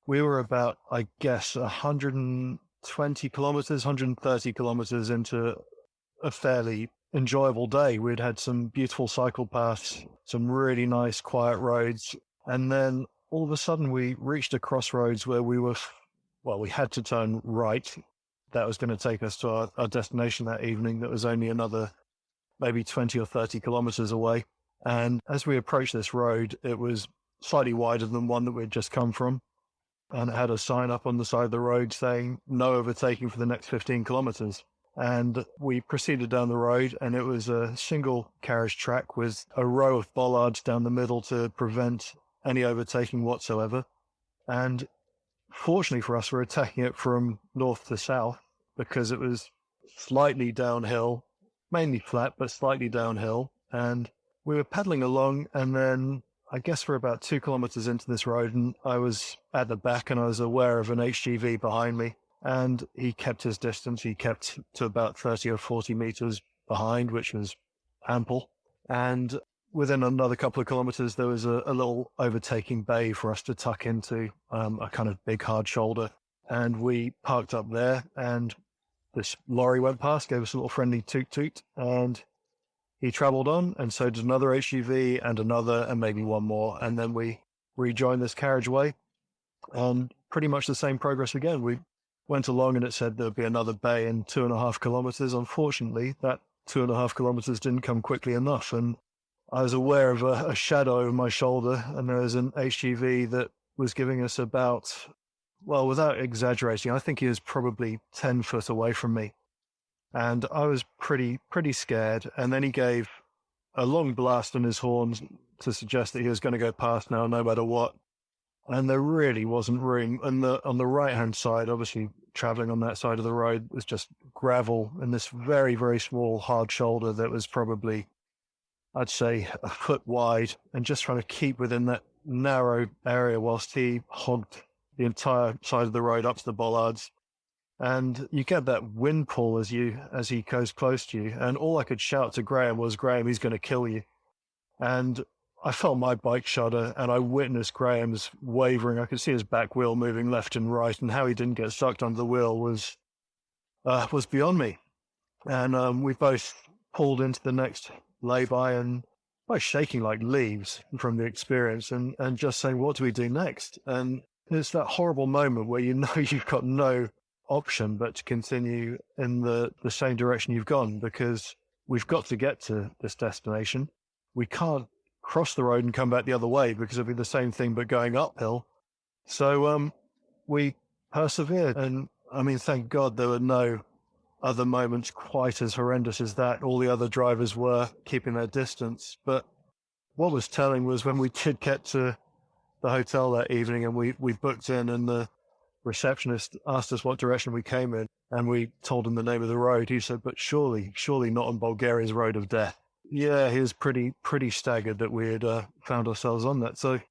we were about, I guess, 120 kilometers, 130 kilometers into a fairly enjoyable day. We'd had some beautiful cycle paths, some really nice quiet roads, and then all of a sudden we reached a crossroads where we had to turn right. That was going to take us to our destination that evening. That was only another maybe 20 or 30 kilometers away. And as we approached this road, it was slightly wider than one that we'd just come from, and it had a sign up on the side of the road saying no overtaking for the next 15 kilometers. And we proceeded down the road, and it was a single carriage track with a row of bollards down the middle to prevent any overtaking whatsoever. And fortunately for us, we're attacking it from north to south because it was slightly downhill, mainly flat, but slightly downhill. And we were pedaling along, and then I guess we're about 2 kilometers into this road, and I was at the back and I was aware of an HGV behind me. And he kept his distance. He kept to about 30 or 40 meters behind, which was ample. And within another couple of kilometers, there was a little overtaking bay for us to tuck into, a kind of big hard shoulder. And we parked up there, and this lorry went past, gave us a little friendly toot toot, and he traveled on, and so did another HGV and another, and maybe one more. And then we rejoined this carriageway, and pretty much the same progress again. We went along and it said there'd be another bay in 2.5 kilometers. Unfortunately, that 2.5 kilometers didn't come quickly enough. And I was aware of a shadow over my shoulder, and there was an HGV that was giving us about, well, without exaggerating, I think he was probably 10 foot away from me. And I was pretty scared. And then he gave a long blast on his horns to suggest that he was going to go past now, no matter what. And there really wasn't room. And on the right-hand side, obviously traveling on that side of the road, was just gravel and this very, very small hard shoulder that was probably, I'd say, a foot wide, and just trying to keep within that narrow area whilst he hogged the entire side of the road up to the bollards. And you get that wind pull as he goes close to you. And all I could shout to Graham was, "Graham, he's going to kill you." And I felt my bike shudder, and I witnessed Graham's wavering. I could see his back wheel moving left and right, and how he didn't get sucked under the wheel was beyond me. And we both pulled into the next lay-by, and both shaking like leaves from the experience, and just saying, what do we do next? And it's that horrible moment where you know you've got no option but to continue in the same direction you've gone, because we've got to get to this destination. We can't cross the road and come back the other way because it'll be the same thing but going uphill. So we persevered, and I mean, thank God there were no other moments quite as horrendous as that. All the other drivers were keeping their distance. But what was telling was when we did get to the hotel that evening and we booked in, and the receptionist asked us what direction we came in, and we told him the name of the road. He said, "But surely not on Bulgaria's road of death." Yeah, he was pretty staggered that we had found ourselves on that. So, I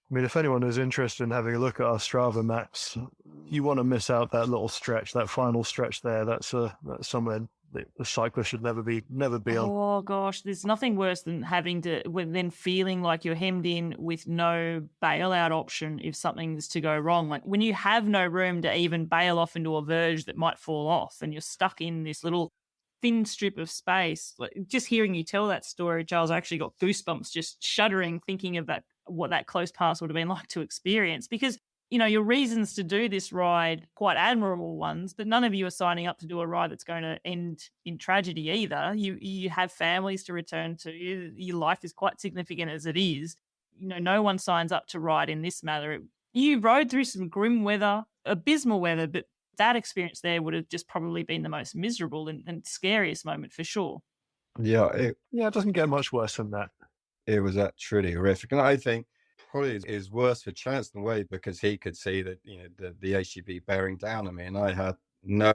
mean, if anyone is interested in having a look at our Strava maps, you want to miss out that little stretch, that final stretch there. That's somewhere the cyclist should never be on. Oh gosh, there's nothing worse than having to then feeling like you're hemmed in with no bailout option if something's to go wrong. Like when you have no room to even bail off into a verge that might fall off, and you're stuck in this little thin strip of space. Like just hearing you tell that story, Charles, I actually got goosebumps just shuddering thinking of what that close pass would have been like to experience, because your reasons to do this ride, quite admirable ones, but none of you are signing up to do a ride that's going to end in tragedy either. You have families to return to. Your life is quite significant as it is. No one signs up to ride in this manner. You rode through some grim weather, abysmal weather, but that experience there would have just probably been the most miserable and scariest moment for sure. Yeah, it doesn't get much worse than that. It was truly horrific. And I think probably is worse for Chance in a way, because he could see that the HGV bearing down on me, and I had no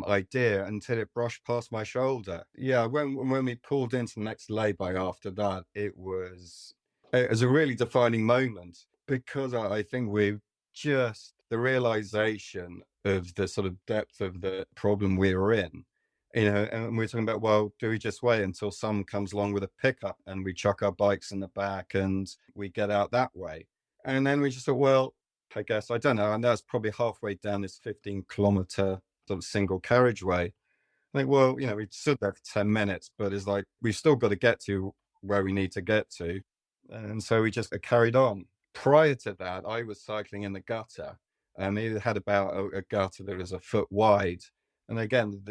idea until it brushed past my shoulder. Yeah, when we pulled into the next lay-by after that, it was a really defining moment, because I think we've just the realization of the sort of depth of the problem we were in. And we're talking about, well, do we just wait until someone comes along with a pickup and we chuck our bikes in the back and we get out that way? And then we just thought, well, I guess, I don't know. And that's probably halfway down this 15-kilometer sort of single carriageway. I think, well, we stood there for 10 minutes, but it's like, we've still got to get to where we need to get to. And so we just carried on. Prior to that, I was cycling in the gutter. It had about a gutter that was a foot wide. And again,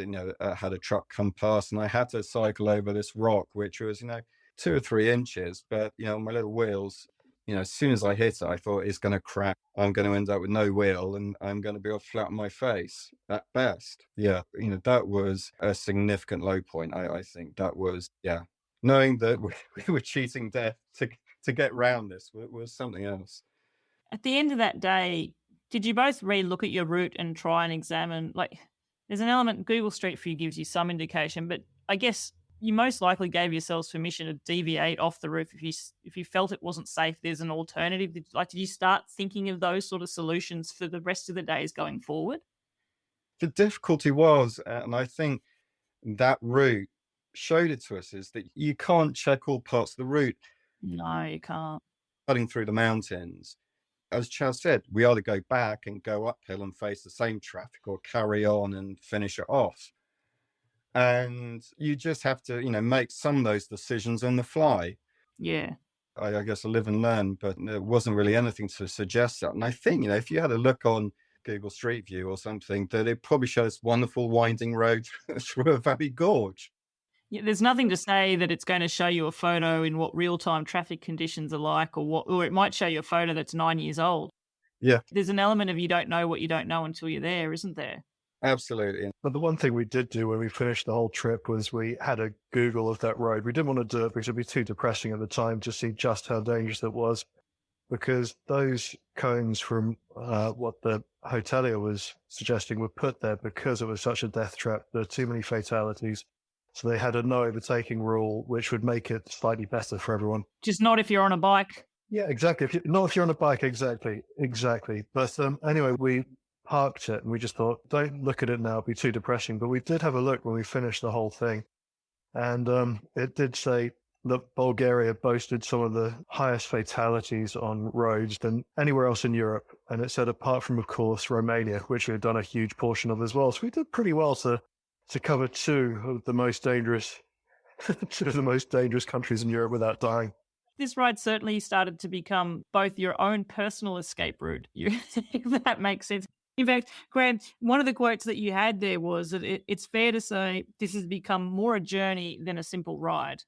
had a truck come past, and I had to cycle over this rock, which was, 2 or 3 inches. But, my little wheels, as soon as I hit it, I thought it's going to crack. I'm going to end up with no wheel, and I'm going to be all flat on my face at best. Yeah, that was a significant low point. I think that was, knowing that we were cheating death to get round this was something else. At the end of that day, did you both re-look at your route and try and examine, there's an element, Google Street View gives you some indication, but I guess you most likely gave yourselves permission to deviate off the route if you felt it wasn't safe. There's an alternative. Did you start thinking of those sort of solutions for the rest of the days going forward? The difficulty was, and I think that route showed it to us, is that you can't check all parts of the route. No, you can't. Cutting through the mountains. As Chaz said, we either go back and go uphill and face the same traffic, or carry on and finish it off. And you just have to, make some of those decisions on the fly. Yeah. I guess I live and learn, but there wasn't really anything to suggest that. And I think, if you had a look on Google Street View or something, that it probably shows wonderful winding road through a valley gorge. Yeah, there's nothing to say that it's going to show you a photo in what real-time traffic conditions are like, or it might show you a photo that's 9 years old. Yeah. There's an element of you don't know what you don't know until you're there, isn't there? Absolutely. But the one thing we did do when we finished the whole trip was we had a Google of that road. We didn't want to do it because it'd be too depressing at the time to see just how dangerous it was, because those cones from what the hotelier was suggesting were put there because it was such a death trap. There are too many fatalities. So they had a no overtaking rule, which would make it slightly better for everyone. Just not if you're on a bike. Yeah, exactly. Not if you're on a bike, exactly. But anyway, we parked it and we just thought, don't look at it now, it'd be too depressing. But we did have a look when we finished the whole thing. And it did say that Bulgaria boasted some of the highest fatalities on roads than anywhere else in Europe. And it said, apart from, of course, Romania, which we had done a huge portion of as well. So we did pretty well to cover two of the most dangerous countries in Europe without dying. This ride certainly started to become both your own personal escape route, if that makes sense. In fact, Graham, one of the quotes that you had there was that it's fair to say this has become more a journey than a simple ride.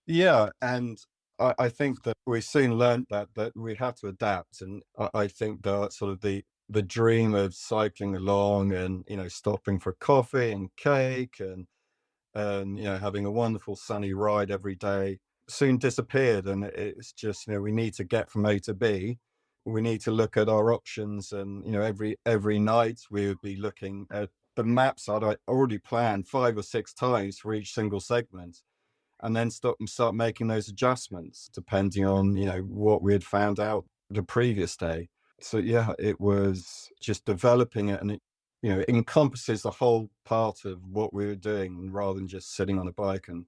Yeah, and I think that we soon learned that we have to adapt. And I think that sort of the dream of cycling along and, stopping for coffee and cake and having a wonderful sunny ride every day soon disappeared. And it's just, we need to get from A to B. We need to look at our options. And, every night we would be looking at the maps I'd already planned 5 or 6 times for each single segment, and then start making those adjustments depending on, what we had found out the previous day. So yeah, it was just developing it. And it encompasses the whole part of what we were doing rather than just sitting on a bike and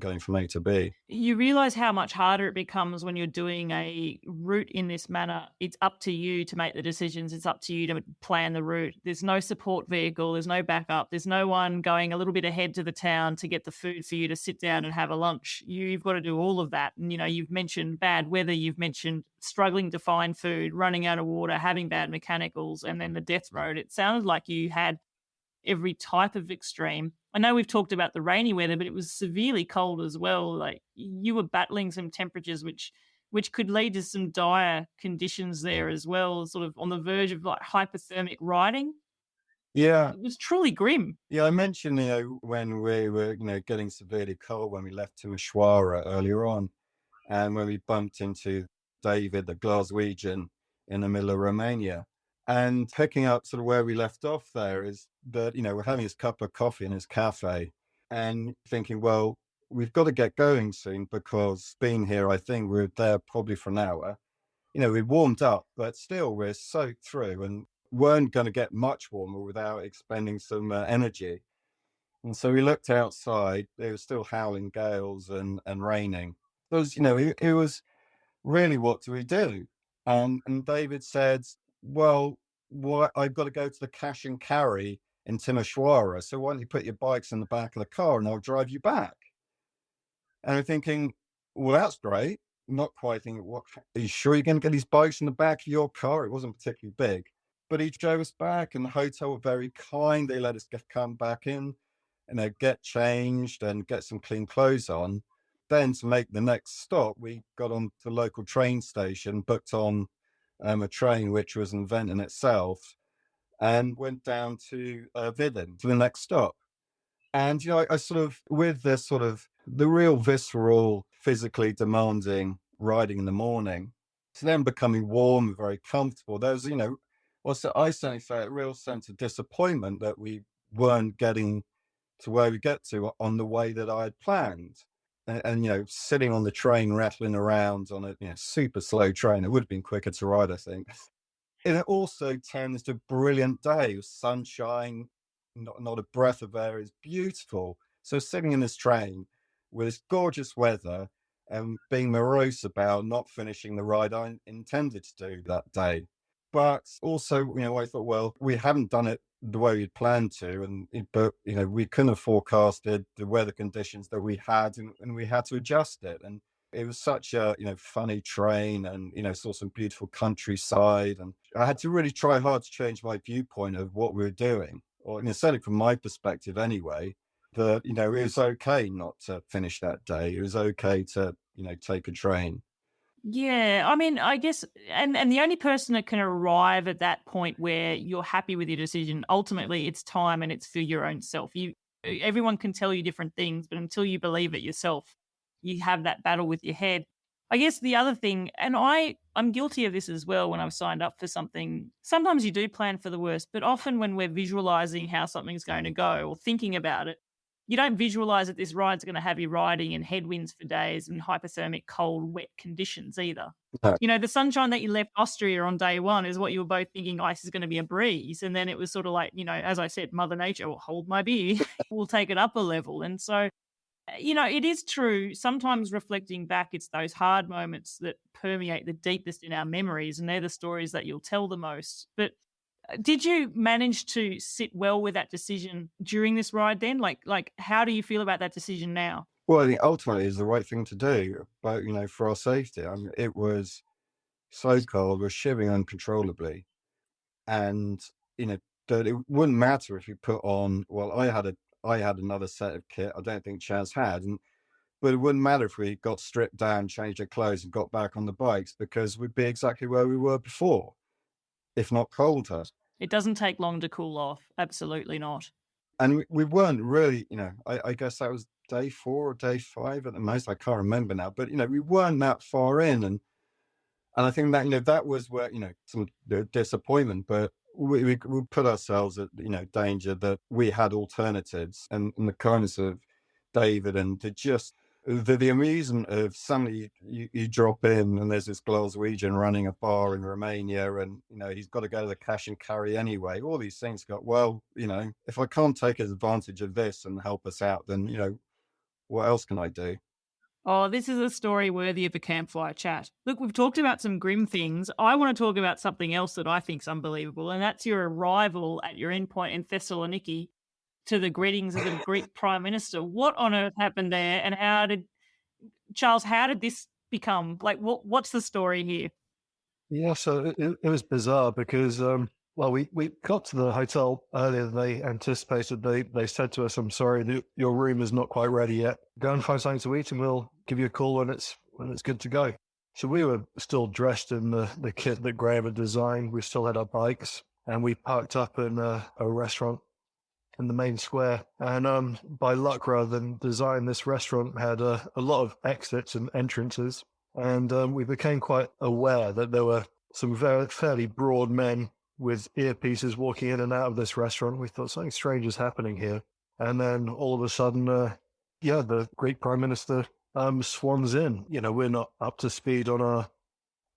going from A to B. You realize how much harder it becomes when you're doing a route in this manner. It's up to you to make the decisions. It's up to you to plan the route. There's no support vehicle. There's no backup. There's no one going a little bit ahead to the town to get the food for you to sit down and have a lunch. You've got to do all of that. And, you've mentioned bad weather. You've mentioned struggling to find food, running out of water, having bad mechanicals, and then the death road. It sounded like you had every type of extreme. I know we've talked about the rainy weather, but it was severely cold as well. Like, you were battling some temperatures which could lead to some dire conditions there as well, sort of on the verge of like hypothermic riding. Yeah. It was truly grim. Yeah, I mentioned, when we were, getting severely cold when we left Timisoara earlier on, and when we bumped into David, the Glaswegian, in the middle of Romania. And picking up sort of where we left off there is that, we're having his cup of coffee in his cafe and thinking, well, we've got to get going soon because being here, I think we're there probably for an hour. We warmed up, but still we're soaked through and weren't going to get much warmer without expending some energy. And so we looked outside, there was still howling gales and raining. It was, it was really, what do we do? And David said, well, I've got to go to the cash and carry in Timisoara. So why don't you put your bikes in the back of the car and I'll drive you back? And I'm thinking, well, that's great. Not quite thinking, what, are you sure you're going to get these bikes in the back of your car? It wasn't particularly big, but he drove us back and the hotel were very kind. They let us come back in and get changed and get some clean clothes on. Then to make the next stop, we got on the local train station, booked on a train, which was an event in itself, and went down to Vidin to the next stop. And, I sort of, with this sort of the real visceral, physically demanding riding in the morning, to then becoming warm and very comfortable, there's, I certainly felt a real sense of disappointment that we weren't getting to where we get to on the way that I had planned. And sitting on the train, rattling around on a super slow train, it would have been quicker to ride, I think. It also turned into a brilliant day with sunshine, not a breath of air. It's beautiful. So sitting in this train with this gorgeous weather and being morose about not finishing the ride I intended to do that day. But also, I thought, well, we haven't done it the way we'd planned to, but we couldn't have forecasted the weather conditions that we had, and we had to adjust it. And it was such a funny train, and saw some beautiful countryside, and I had to really try hard to change my viewpoint of what we were doing, or certainly from my perspective anyway, that it was okay not to finish that day. It was okay to take a train. Yeah, I mean, I guess, and the only person that can arrive at that point where you're happy with your decision, ultimately it's time and it's for your own self. Everyone can tell you different things, but until you believe it yourself, you have that battle with your head. I guess the other thing, and I'm guilty of this as well when I've signed up for something, sometimes you do plan for the worst, but often when we're visualizing how something's going to go or thinking about it, you don't visualize that this ride's going to have you riding in headwinds for days and hypothermic, cold, wet conditions either. No. The sunshine that you left Austria on day one is what you were both thinking, ice is going to be a breeze. And then it was sort of like, as I said, Mother Nature will hold my beer. We'll take it up a level. And so, it is true. Sometimes reflecting back, it's those hard moments that permeate the deepest in our memories. And they're the stories that you'll tell the most. But did you manage to sit well with that decision during this ride then? Like how do you feel about that decision now? Well, I think ultimately it's the right thing to do, but, for our safety. I mean, it was so cold, we're shivering uncontrollably. And, that it wouldn't matter if you put on, well, I had another set of kit. I don't think Chaz had. But it wouldn't matter if we got stripped down, changed our clothes and got back on the bikes, because we'd be exactly where we were before, if not colder. It doesn't take long to cool off. Absolutely not. And we weren't really, I guess that was day 4 or day 5 at the most. I can't remember now, but, we weren't that far in. And I think that, that was where, some disappointment, but we put ourselves at, danger that we had alternatives, and the kindness of David and to just the amusement of suddenly you drop in and there's this Glaswegian running a bar in Romania, and he's got to go to the cash and carry anyway. All these things got, well, if I can't take advantage of this and help us out, then what else can I do? Oh, this is a story worthy of a campfire chat. Look, we've talked about some grim things. I want to talk about something else that I think is unbelievable, and that's your arrival at your endpoint in Thessaloniki to the greetings of the Greek Prime Minister. What on earth happened there, and how did this become? Like, what's the story here? Yeah, so it was bizarre because, we got to the hotel earlier than they anticipated. They said to us, "I'm sorry, your room is not quite ready yet. Go and find something to eat, and we'll give you a call when it's good to go." So we were still dressed in the kit that Graham had designed. We still had our bikes, and we parked up in a restaurant in the main square. And by luck, rather than design, this restaurant had a lot of exits and entrances. And we became quite aware that there were some fairly broad men with earpieces walking in and out of this restaurant. We thought something strange is happening here. And then all of a sudden, the Greek Prime Minister swans in. We're not up to speed on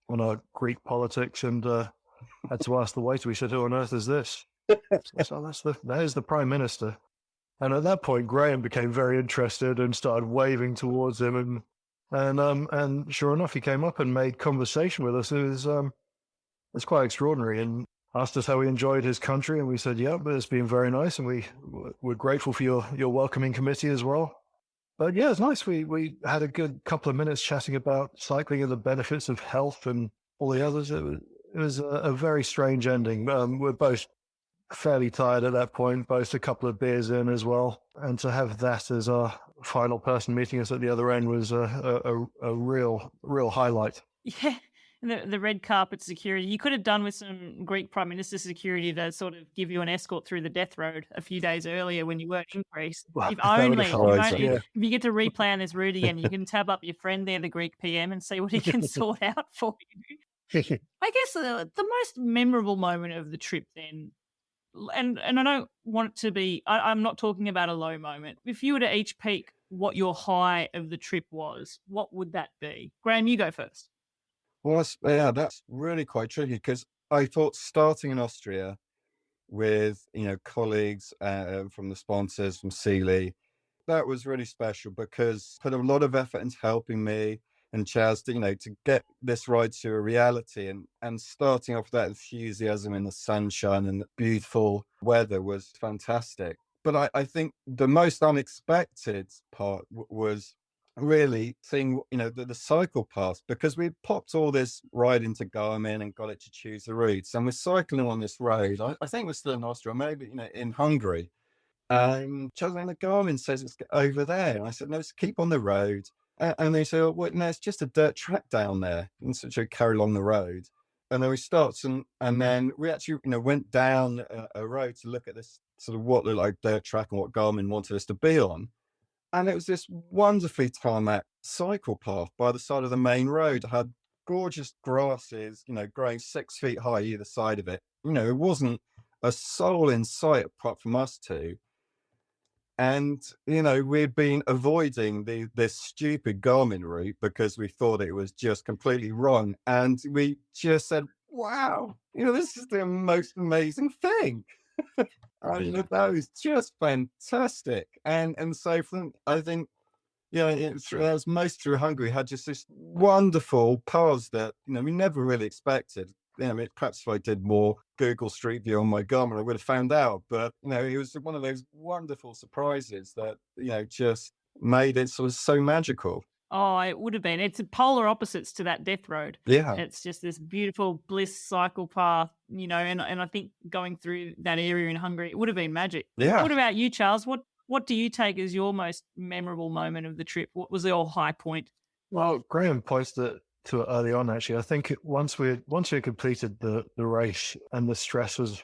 our Greek politics, and had to ask the waiter. We said, "Who on earth is this?" So that is the Prime Minister. And at that point, Graham became very interested and started waving towards him, and sure enough, he came up and made conversation with us. It was quite extraordinary, and asked us how we enjoyed his country, and we said, "Yeah, but it's been very nice, and we're grateful for your welcoming committee as well." But yeah, it's nice. We had a good couple of minutes chatting about cycling and the benefits of health and all the others. It was a very strange ending. We're both fairly tired at that point, both a couple of beers in as well, and to have that as our final person meeting us at the other end was a real highlight. Yeah, the red carpet security. You could have done with some Greek Prime Minister security to sort of give you an escort through the death road a few days earlier when you were in Greece. Well, if you get to replan this route again, you can tab up your friend there, the Greek PM, and see what he can sort out for you. I guess the most memorable moment of the trip then, and I don't want it to be, I'm not talking about a low moment. If you were to each peak what your high of the trip was, what would that be? Graham, you go first. Well, that's really quite tricky, because I thought starting in Austria with, colleagues from the sponsors, from Sealy, that was really special, because put a lot of effort into helping me and Chaz to get this ride to a reality, and starting off that enthusiasm in the sunshine and the beautiful weather was fantastic. But I think the most unexpected part was really seeing the cycle path, because we popped all this ride into Garmin and got it to choose the routes, and we're cycling on this road. I think we're still in Austria, maybe in Hungary. And the Garmin says it's over there, and I said, "No, it's keep on the road." And they say, "Oh, well, no, it's just a dirt track down there," and so we carry along the road. And then we stopped, and then we actually went down a road to look at this sort of what looked like dirt track and what Garmin wanted us to be on. And it was this wonderfully tarmac cycle path by the side of the main road. It had gorgeous grasses, growing 6 feet high either side of it. It wasn't a soul in sight apart from us two. And, we'd been avoiding this stupid Garmin route because we thought it was just completely wrong. And we just said, "Wow, this is the most amazing thing." That was just fantastic. And so I think, that was most through Hungary, had just this wonderful paths that, we never really expected. Perhaps if I did more Google Street View on my Garmin, I would have found out. But, it was one of those wonderful surprises that, just made it sort of so magical. Oh, it would have been. It's polar opposites to that death road. Yeah. It's just this beautiful bliss cycle path, and I think going through that area in Hungary, it would have been magic. Yeah. What about you, Charles? What do you take as your most memorable moment of the trip? What was your high point? Well, Graham points to it early on, actually. I think once we had completed the race and the stress was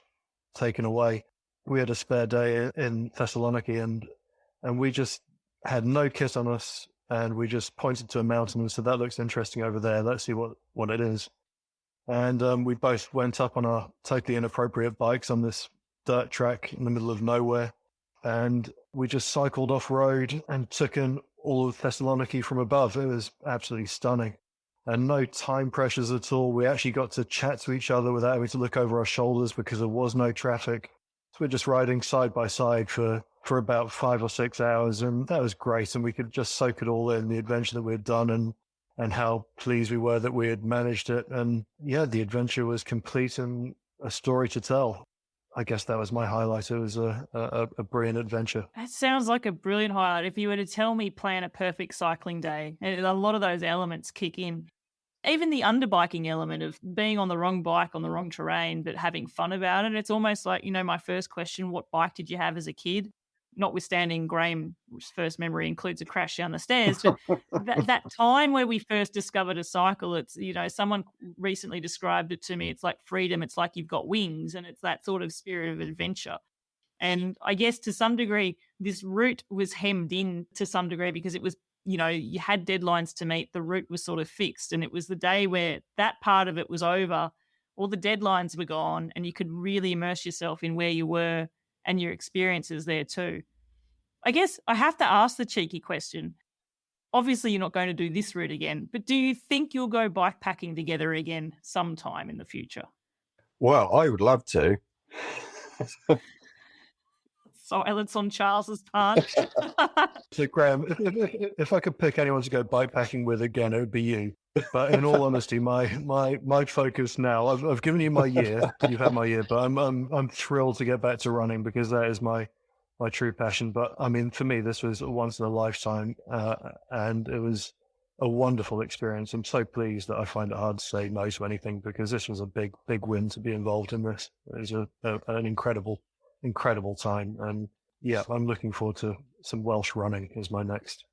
taken away, we had a spare day in Thessaloniki, and we just had no kit on us, and we just pointed to a mountain and said, "That looks interesting over there. Let's see what it is." And we both went up on our totally inappropriate bikes on this dirt track in the middle of nowhere, and we just cycled off road and took in all of Thessaloniki from above. It was absolutely stunning. And no time pressures at all. We actually got to chat to each other without having to look over our shoulders because there was no traffic. So we're just riding side by side for about 5 or 6 hours, and that was great. And we could just soak it all in, the adventure that we had done and how pleased we were that we had managed it. And yeah, the adventure was complete and a story to tell. I guess that was my highlight. It was a brilliant adventure. That sounds like a brilliant highlight. If you were to tell me plan a perfect cycling day, a lot of those elements kick in. Even the underbiking element of being on the wrong bike on the wrong terrain, but having fun about it. It's almost like, my first question, what bike did you have as a kid? Notwithstanding Graham's first memory includes a crash down the stairs, but that time where we first discovered a cycle, it's, someone recently described it to me. It's like freedom. It's like you've got wings, and it's that sort of spirit of adventure. And I guess to some degree, this route was hemmed in to some degree because it was, you had deadlines to meet. The route was sort of fixed, and it was the day where that part of it was over. All the deadlines were gone, and you could really immerse yourself in where you were and your experiences there too. I guess I have to ask the cheeky question. Obviously, you're not going to do this route again, but do you think you'll go bikepacking together again sometime in the future? Well, I would love to. Silence on Charles's part. So, Graham, if I could pick anyone to go bikepacking with again, it would be you. But in all honesty, my focus now, I've given you my year. You've had my year, but I'm thrilled to get back to running because that is my true passion. But I mean, for me, this was a once in a lifetime, and it was a wonderful experience. I'm so pleased that I find it hard to say no to anything because this was a big win to be involved in this. It was an incredible time, and yeah, I'm looking forward to some Welsh running as my next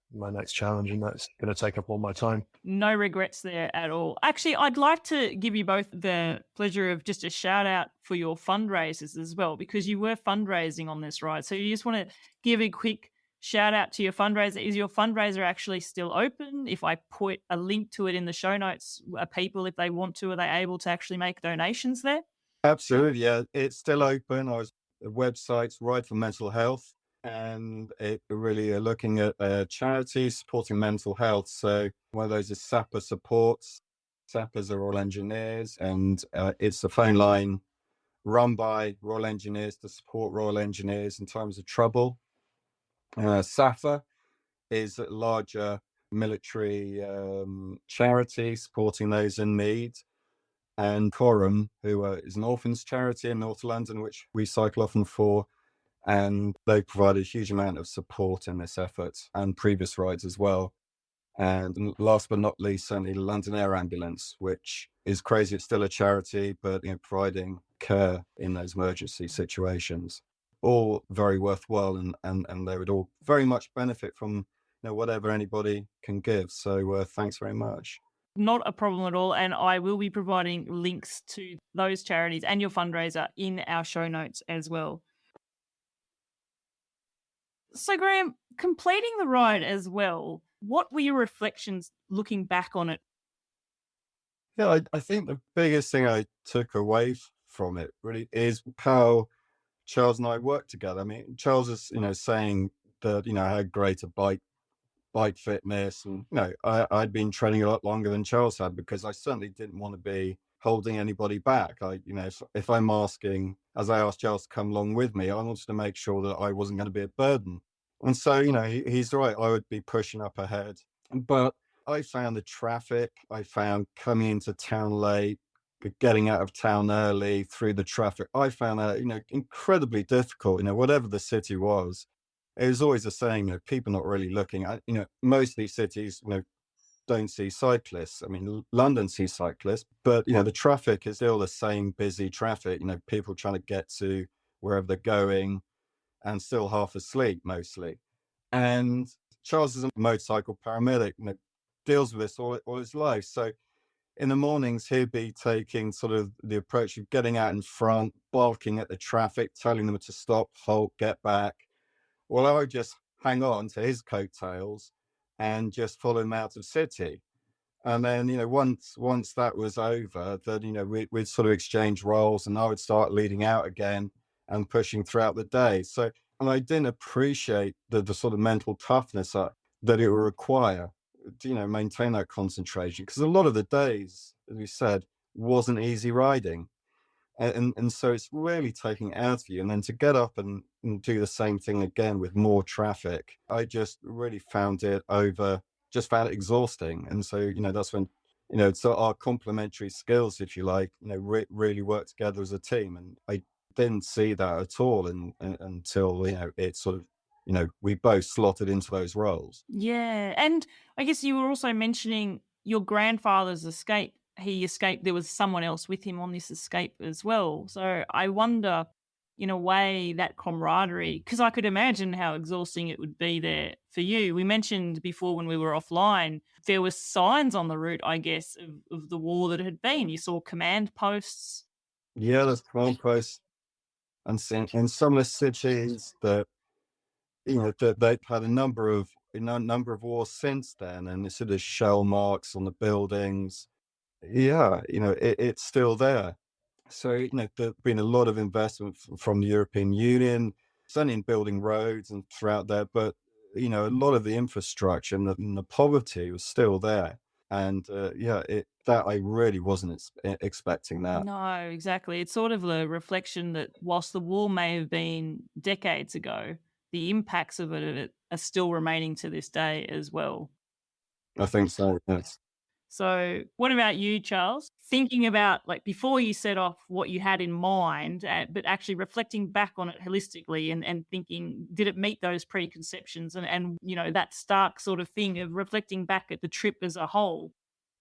challenge, and that's going to take up all my time. No regrets there at all. Actually, I'd like to give you both the pleasure of just a shout out for your fundraisers as well, because you were fundraising on this ride. So you just want to give a quick shout out to your fundraiser. Is your fundraiser actually still open? If I put a link to it in the show notes, are people, if they want to, are they able to actually make donations there? Absolutely, yeah. It's still open. The website's Ride for Mental Health, and it really are looking at charities supporting mental health. So one of those is SAPA Supports. SAPAs are Royal Engineers, and it's a phone line run by Royal Engineers to support Royal Engineers in times of trouble. SAFA is a larger military charity supporting those in need. And Coram, who is an orphans charity in North London, which we cycle often for, and they provide a huge amount of support in this effort and previous rides as well. And last but not least, certainly London Air Ambulance, which is crazy. It's still a charity, but providing care in those emergency situations. All very worthwhile, and they would all very much benefit from whatever anybody can give. So thanks very much. Not a problem at all. And I will be providing links to those charities and your fundraiser in our show notes as well. So, Graham, completing the ride as well, what were your reflections looking back on it? Yeah, I think the biggest thing I took away from it really is how Charles and I worked together. I mean, Charles is, saying that, I had greater bike fitness, and I'd been training a lot longer than Charles had, because I certainly didn't want to be holding anybody back. If I'm asking, as I asked Charles to come along with me, I wanted to make sure that I wasn't going to be a burden. And so he's right, I would be pushing up ahead, but I found the traffic, I found coming into town late, getting out of town early through the traffic, I found that incredibly difficult. Whatever the city was, it was always the same. People not really looking at, most of these cities, don't see cyclists. I mean, London sees cyclists, but, the traffic is still the same busy traffic, people trying to get to wherever they're going and still half asleep mostly. And Charles is a motorcycle paramedic, deals with this all his life. So in the mornings, he'd be taking sort of the approach of getting out in front, barking at the traffic, telling them to stop, halt, get back. Well, I would just hang on to his coattails and just follow him out of city. And then, once that was over, then, we'd sort of exchange roles, and I would start leading out again and pushing throughout the day. So, and I didn't appreciate the sort of mental toughness that it will require to, maintain that concentration. Because a lot of the days, as we said, wasn't easy riding. And so it's really taking it out of you. And then to get up and do the same thing again with more traffic, I just really found it exhausting. And so, that's when, so our complementary skills, if you like, really work together as a team. And I didn't see that at all until, it sort of, we both slotted into those roles. Yeah. And I guess you were also mentioning your grandfather's escape. He escaped. There was someone else with him on this escape as well. So I wonder, in a way, that camaraderie, because I could imagine how exhausting it would be there for you. We mentioned before when we were offline, there were signs on the route, I guess, of the war that had been. You saw command posts. Yeah, there's command posts. And in some of the cities that, that they've had a number of wars since then, and it's sort of shell marks on the buildings. Yeah, it's still there. So, there's been a lot of investment from the European Union, certainly in building roads and throughout there, but, a lot of the infrastructure and the poverty was still there. And that I really wasn't expecting that. No, exactly. It's sort of a reflection that whilst the war may have been decades ago, the impacts of it are still remaining to this day as well. I think so, yes. So what about you, Charles? Thinking about, like, before you set off what you had in mind, but actually reflecting back on it holistically and thinking, did it meet those preconceptions? And that stark sort of thing of reflecting back at the trip as a whole,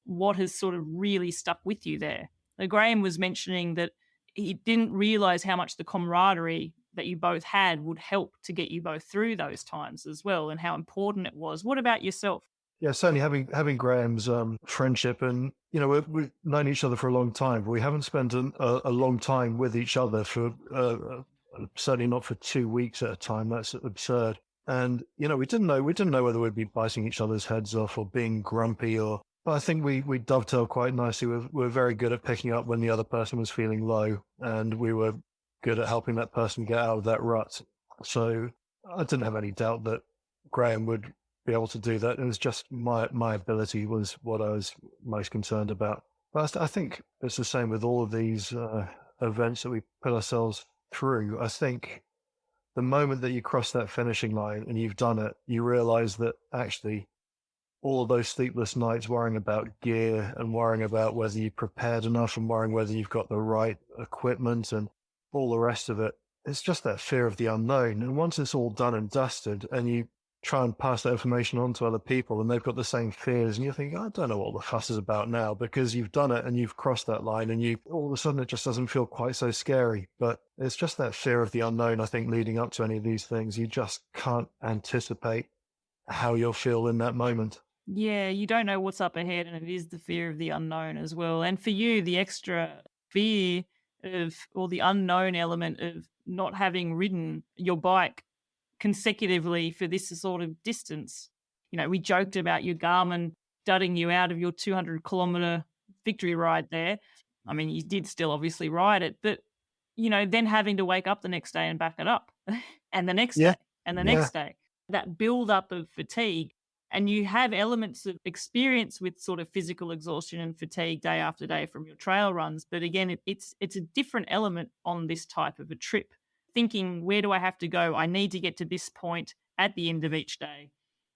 what has sort of really stuck with you there? So Graham was mentioning that he didn't realise how much the camaraderie that you both had would help to get you both through those times as well, and how important it was. What about yourself? Yeah, certainly having Graham's friendship, and we've known each other for a long time, but we haven't spent a long time with each other for certainly not for 2 weeks at a time. That's absurd. And we didn't know whether we'd be biting each other's heads off or being grumpy, but I think we dovetailed quite nicely. We're very good at picking up when the other person was feeling low, and we were good at helping that person get out of that rut. So I didn't have any doubt that Graham would be able to do that. It was just my ability was what I was most concerned about. But I think it's the same with all of these events that we put ourselves through. I think the moment that you cross that finishing line and you've done it, you realize that actually all of those sleepless nights worrying about gear and worrying about whether you prepared enough and worrying whether you've got the right equipment and all the rest of it, it's just that fear of the unknown. And once it's all done and dusted and you try and pass that information on to other people and they've got the same fears, and you think, I don't know what the fuss is about now, because you've done it and you've crossed that line, and all of a sudden it just doesn't feel quite so scary. But it's just that fear of the unknown, I think, leading up to any of these things. You just can't anticipate how you'll feel in that moment. Yeah, you don't know what's up ahead, and it is the fear of the unknown as well. And for you, the extra fear of, or the unknown element of not having ridden your bike consecutively for this sort of distance. We joked about your Garmin dudding you out of your 200-kilometre victory ride there. I mean, you did still obviously ride it, but, then having to wake up the next day and back it up and the next day and the next day, that build-up of fatigue. And you have elements of experience with sort of physical exhaustion and fatigue day after day from your trail runs. But again, it's a different element on this type of a trip. Thinking, where do I have to go? I need to get to this point at the end of each day.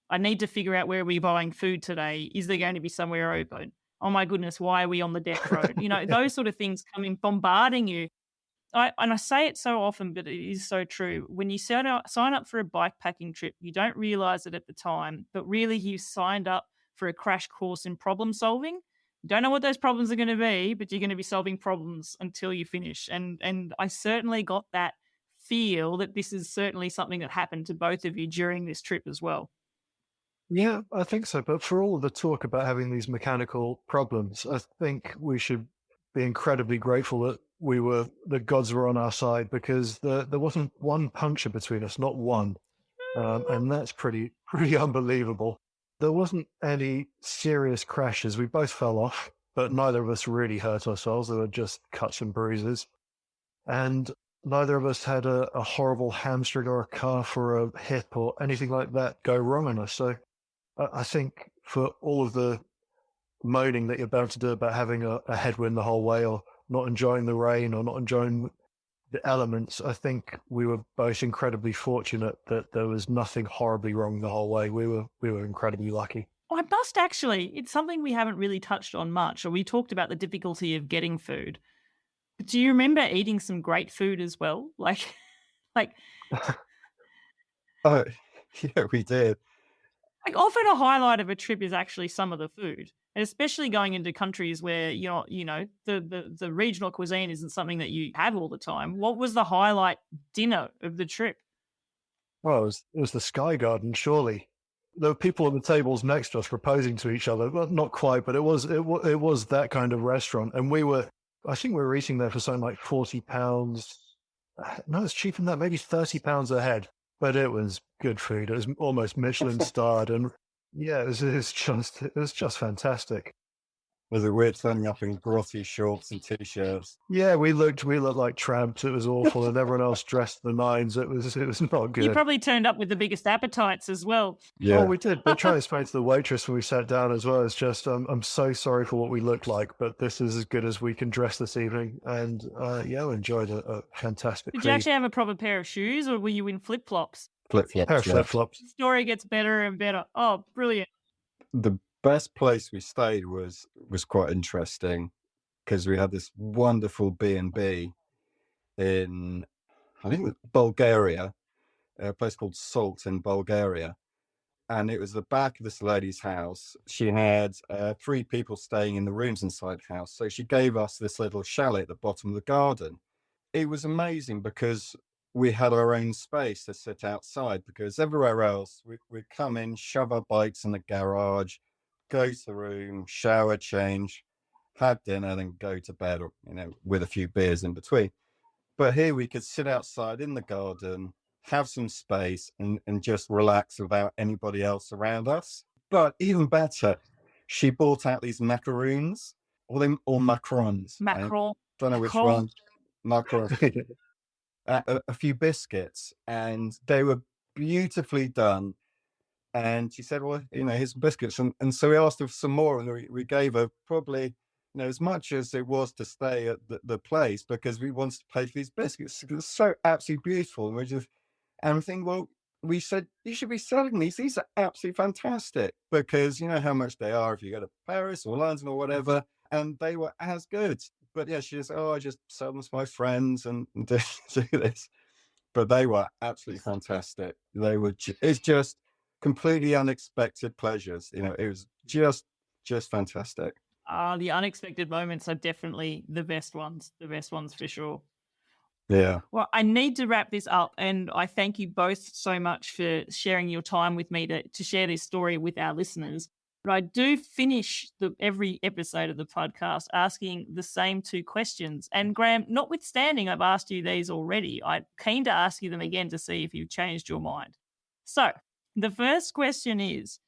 I need to figure out where we're buying food today. Is there going to be somewhere open? Oh my goodness, why are we on the death road? Those sort of things coming, bombarding you. I say it so often, but it is so true. When you sign up for a bikepacking trip, you don't realize it at the time, but really you've signed up for a crash course in problem solving. You don't know what those problems are going to be, but you're going to be solving problems until you finish. And I certainly got that feel that this is certainly something that happened to both of you during this trip as well. Yeah, I think so. But for all of the talk about having these mechanical problems, I think we should be incredibly grateful that the gods were on our side, because there wasn't one puncture between us, not one. And that's pretty unbelievable. There wasn't any serious crashes. We both fell off, but neither of us really hurt ourselves. There were just cuts and bruises. And neither of us had a horrible hamstring or a calf or a hip or anything like that go wrong on us. So I think for all of the moaning that you're bound to do about having a headwind the whole way, or not enjoying the rain, or not enjoying the elements, I think we were both incredibly fortunate that there was nothing horribly wrong the whole way. We were incredibly lucky. I must actually, it's something we haven't really touched on much, or we talked about the difficulty of getting food. But do you remember eating some great food as well? Like Oh, yeah, we did. Like often a highlight of a trip is actually some of the food, and especially going into countries where the regional cuisine isn't something that you have all the time. What was the highlight dinner of the trip? Well, it was the Sky Garden, surely. There were people on the tables next to us proposing to each other. Well, not quite, but it was that kind of restaurant. And I think we were eating there for something like £40. No, it's cheaper than that, maybe £30 a head. But it was good food. It was almost Michelin starred, and yeah, it was just fantastic. Was it weird turning up in grotty shorts and t-shirts? Yeah, we looked like tramps. It was awful, and everyone else dressed the nines. It was not good. You probably turned up with the biggest appetites as well. Yeah. Oh, we did. But trying to explain to the waitress when we sat down as well, it's just I'm so sorry for what we look like, but this is as good as we can dress this evening. And we enjoyed a fantastic. Did you actually have a proper pair of shoes, or were you in flip-flops? Flip-flops. Pair of flip-flops. The story gets better and better. Oh, brilliant. The best place we stayed was quite interesting, because we had this wonderful B&B in, I think it was Bulgaria, a place called Coult in Bulgaria. And it was the back of this lady's house. She had 3 people staying in the rooms inside the house. So she gave us this little chalet at the bottom of the garden. It was amazing because we had our own space to sit outside, because everywhere else we'd come in, shove our bikes in the garage, go to the room, shower, change, have dinner, then go to bed, or with a few beers in between. But here we could sit outside in the garden, have some space, and just relax without anybody else around us. But even better, she brought out these macaroons, or macarons. Macron. I don't know which one. Macaron. A few biscuits, and they were beautifully done. And she said, well, here's some biscuits. And so we asked her for some more, and we gave her probably, as much as it was to stay at the place, because we wanted to pay for these biscuits. It was so absolutely beautiful. And we think, well, we said, you should be selling these. These are absolutely fantastic, because you know how much they are if you go to Paris or London or whatever. And they were as good. But yeah, she just, I just sell them to my friends and do this. But they were absolutely fantastic. It's just completely unexpected pleasures. It was just fantastic. The unexpected moments are definitely the best ones for sure. Yeah. Well, I need to wrap this up, and I thank you both so much for sharing your time with me to share this story with our listeners. But I do finish every episode of the podcast asking the same 2 questions. And Graham, notwithstanding I've asked you these already, I'm keen to ask you them again to see if you've changed your mind. So the first question is,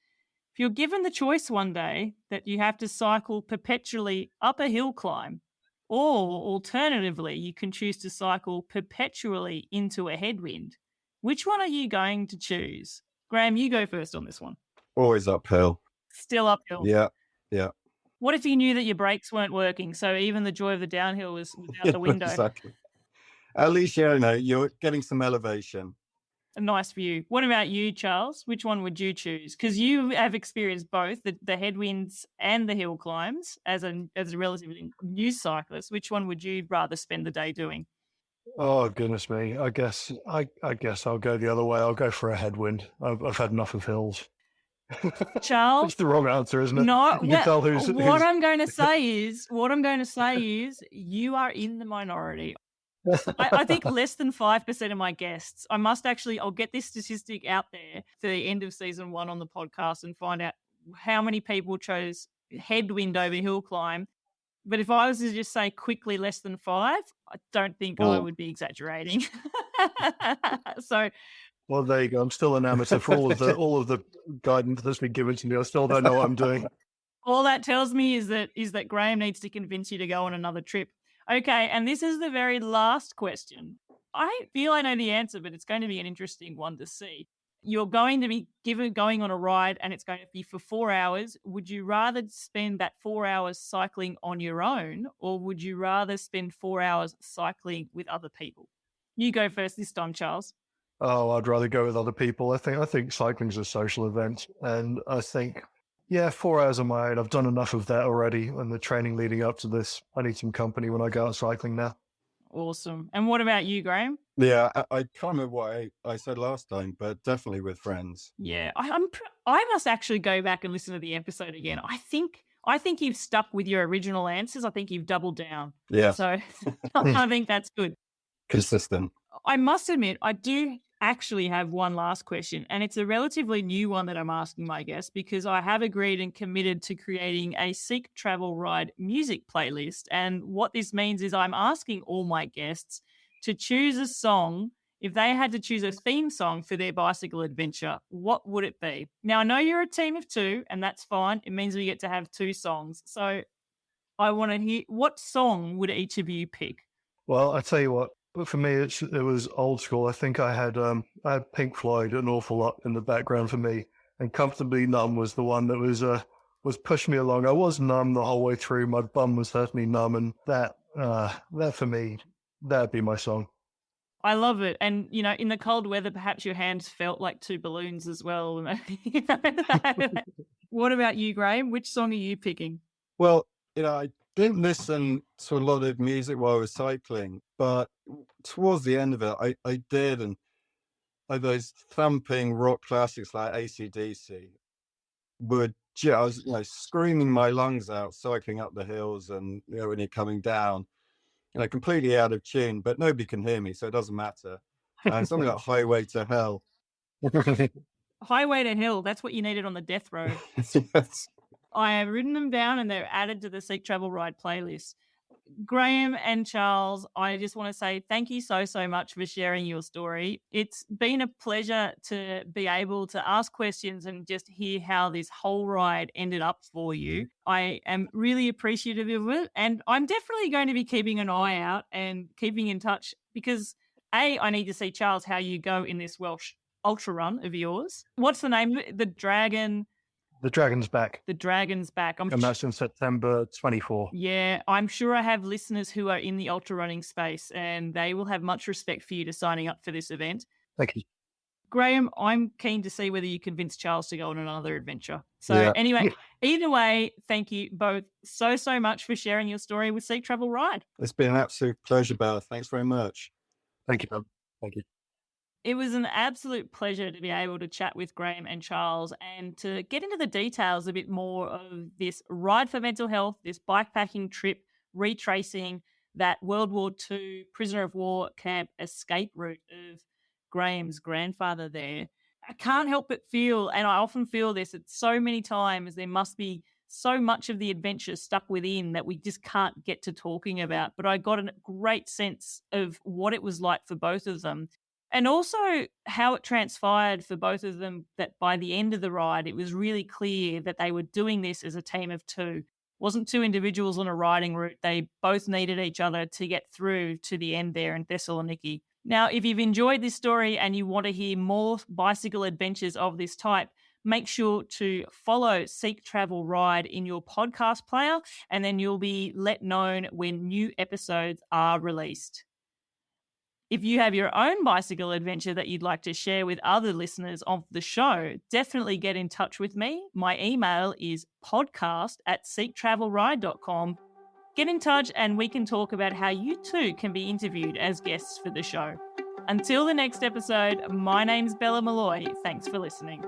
if you're given the choice one day that you have to cycle perpetually up a hill climb, or alternatively, you can choose to cycle perpetually into a headwind, which one are you going to choose? Graham, you go first on this one. Always uphill. Still uphill. Yeah. What if you knew that your brakes weren't working, so even the joy of the downhill was out the window? Exactly. At least, you're getting some elevation. A nice view. What about you, Charles? Which one would you choose? Because you have experienced both the headwinds and the hill climbs as a relatively new cyclist. Which one would you rather spend the day doing? Oh, goodness me. I guess I'll go the other way. I'll go for a headwind. I've had enough of hills. Charles, it's the wrong answer, isn't it? No. You can tell who's... What I'm going to say is you are in the minority. I think less than 5% of my guests, I'll get this statistic out there for the end of season 1 on the podcast and find out how many people chose headwind over hill climb. But if I was to just say quickly less than 5, I don't think I would be exaggerating. So... Well, there you go. I'm still an amateur for all of the guidance that's been given to me. I still don't know what I'm doing. All that tells me is that Graham needs to convince you to go on another trip. Okay, and this is the very last question. I feel I know the answer, but it's going to be an interesting one to see. you're going to be going on a ride and it's going to be for 4 hours. Would you rather spend that 4 hours cycling on your own, or would you rather spend 4 hours cycling with other people? You go first this time, Charles. Oh, I'd rather go with other people. I think cycling's a social event, and I think, 4 hours on my own. I've done enough of that already, and the training leading up to this. I need some company when I go out cycling now. Awesome. And what about you, Graham? Yeah, I can't remember what I said last time, but definitely with friends. Yeah, I must actually go back and listen to the episode again. I think you've stuck with your original answers. I think you've doubled down. Yeah. So I think that's good. Consistent. I must admit, I do actually have one last question, and it's a relatively new one that I'm asking my guests, because I have agreed and committed to creating a Seek Travel Ride music playlist. And what this means is I'm asking all my guests to choose a song. If they had to choose a theme song for their bicycle adventure, what would it be? Now, I know you're a team of two, and that's fine. It means we get to have two songs. So I want to hear, what song would each of you pick? Well, I tell you what, for me, it was old school. I think I had Pink Floyd an awful lot in the background for me, and Comfortably Numb was the one that was pushing me along. I was numb the whole way through. My bum was certainly numb, and that for me, that'd be my song. I love it. And, in the cold weather, perhaps your hands felt like two balloons as well. What about you, Graham? Which song are you picking? Well, I didn't listen to a lot of music while I was cycling, but towards the end of it, I did. And like those thumping rock classics like AC/DC would, I was, screaming my lungs out, cycling up the hills, and, when you're coming down, completely out of tune, but nobody can hear me, so it doesn't matter. And something like Highway to Hell. Highway to Hell, that's what you needed on the death road. Yes. I have written them down and they're added to the Seek Travel Ride playlist. Graham and Charles, I just want to say thank you so much for sharing your story. It's been a pleasure to be able to ask questions and just hear how this whole ride ended up for you. I am really appreciative of it, and I'm definitely going to be keeping an eye out and keeping in touch, because I need to see, Charles, how you go in this Welsh ultra run of yours. What's the name of it? The Dragon's Back. The Dragon's Back. And that's in September 24. Yeah, I'm sure I have listeners who are in the ultra running space, and they will have much respect for you to signing up for this event. Thank you. Graham, I'm keen to see whether you convince Charles to go on another adventure. So Anyway, either way, thank you both so much for sharing your story with Seek Travel Ride. It's been an absolute pleasure, Bella. Thanks very much. Thank you, Thank you. It was an absolute pleasure to be able to chat with Graham and Charles and to get into the details a bit more of this ride for mental health, this bikepacking trip, retracing that World War II prisoner of war camp escape route of Graham's grandfather there. I can't help but feel, and I often feel this at so many times, there must be so much of the adventure stuck within that we just can't get to talking about. But I got a great sense of what it was like for both of them. And also how it transpired for both of them, that by the end of the ride, it was really clear that they were doing this as a team of two. It wasn't two individuals on a riding route. They both needed each other to get through to the end there in Thessaloniki. Now, if you've enjoyed this story and you want to hear more bicycle adventures of this type, make sure to follow Seek Travel Ride in your podcast player, and then you'll be let know when new episodes are released. If you have your own bicycle adventure that you'd like to share with other listeners of the show, definitely get in touch with me. My email is podcast@seektravelride.com. Get in touch and we can talk about how you too can be interviewed as guests for the show. Until the next episode, my name's Bella Malloy. Thanks for listening.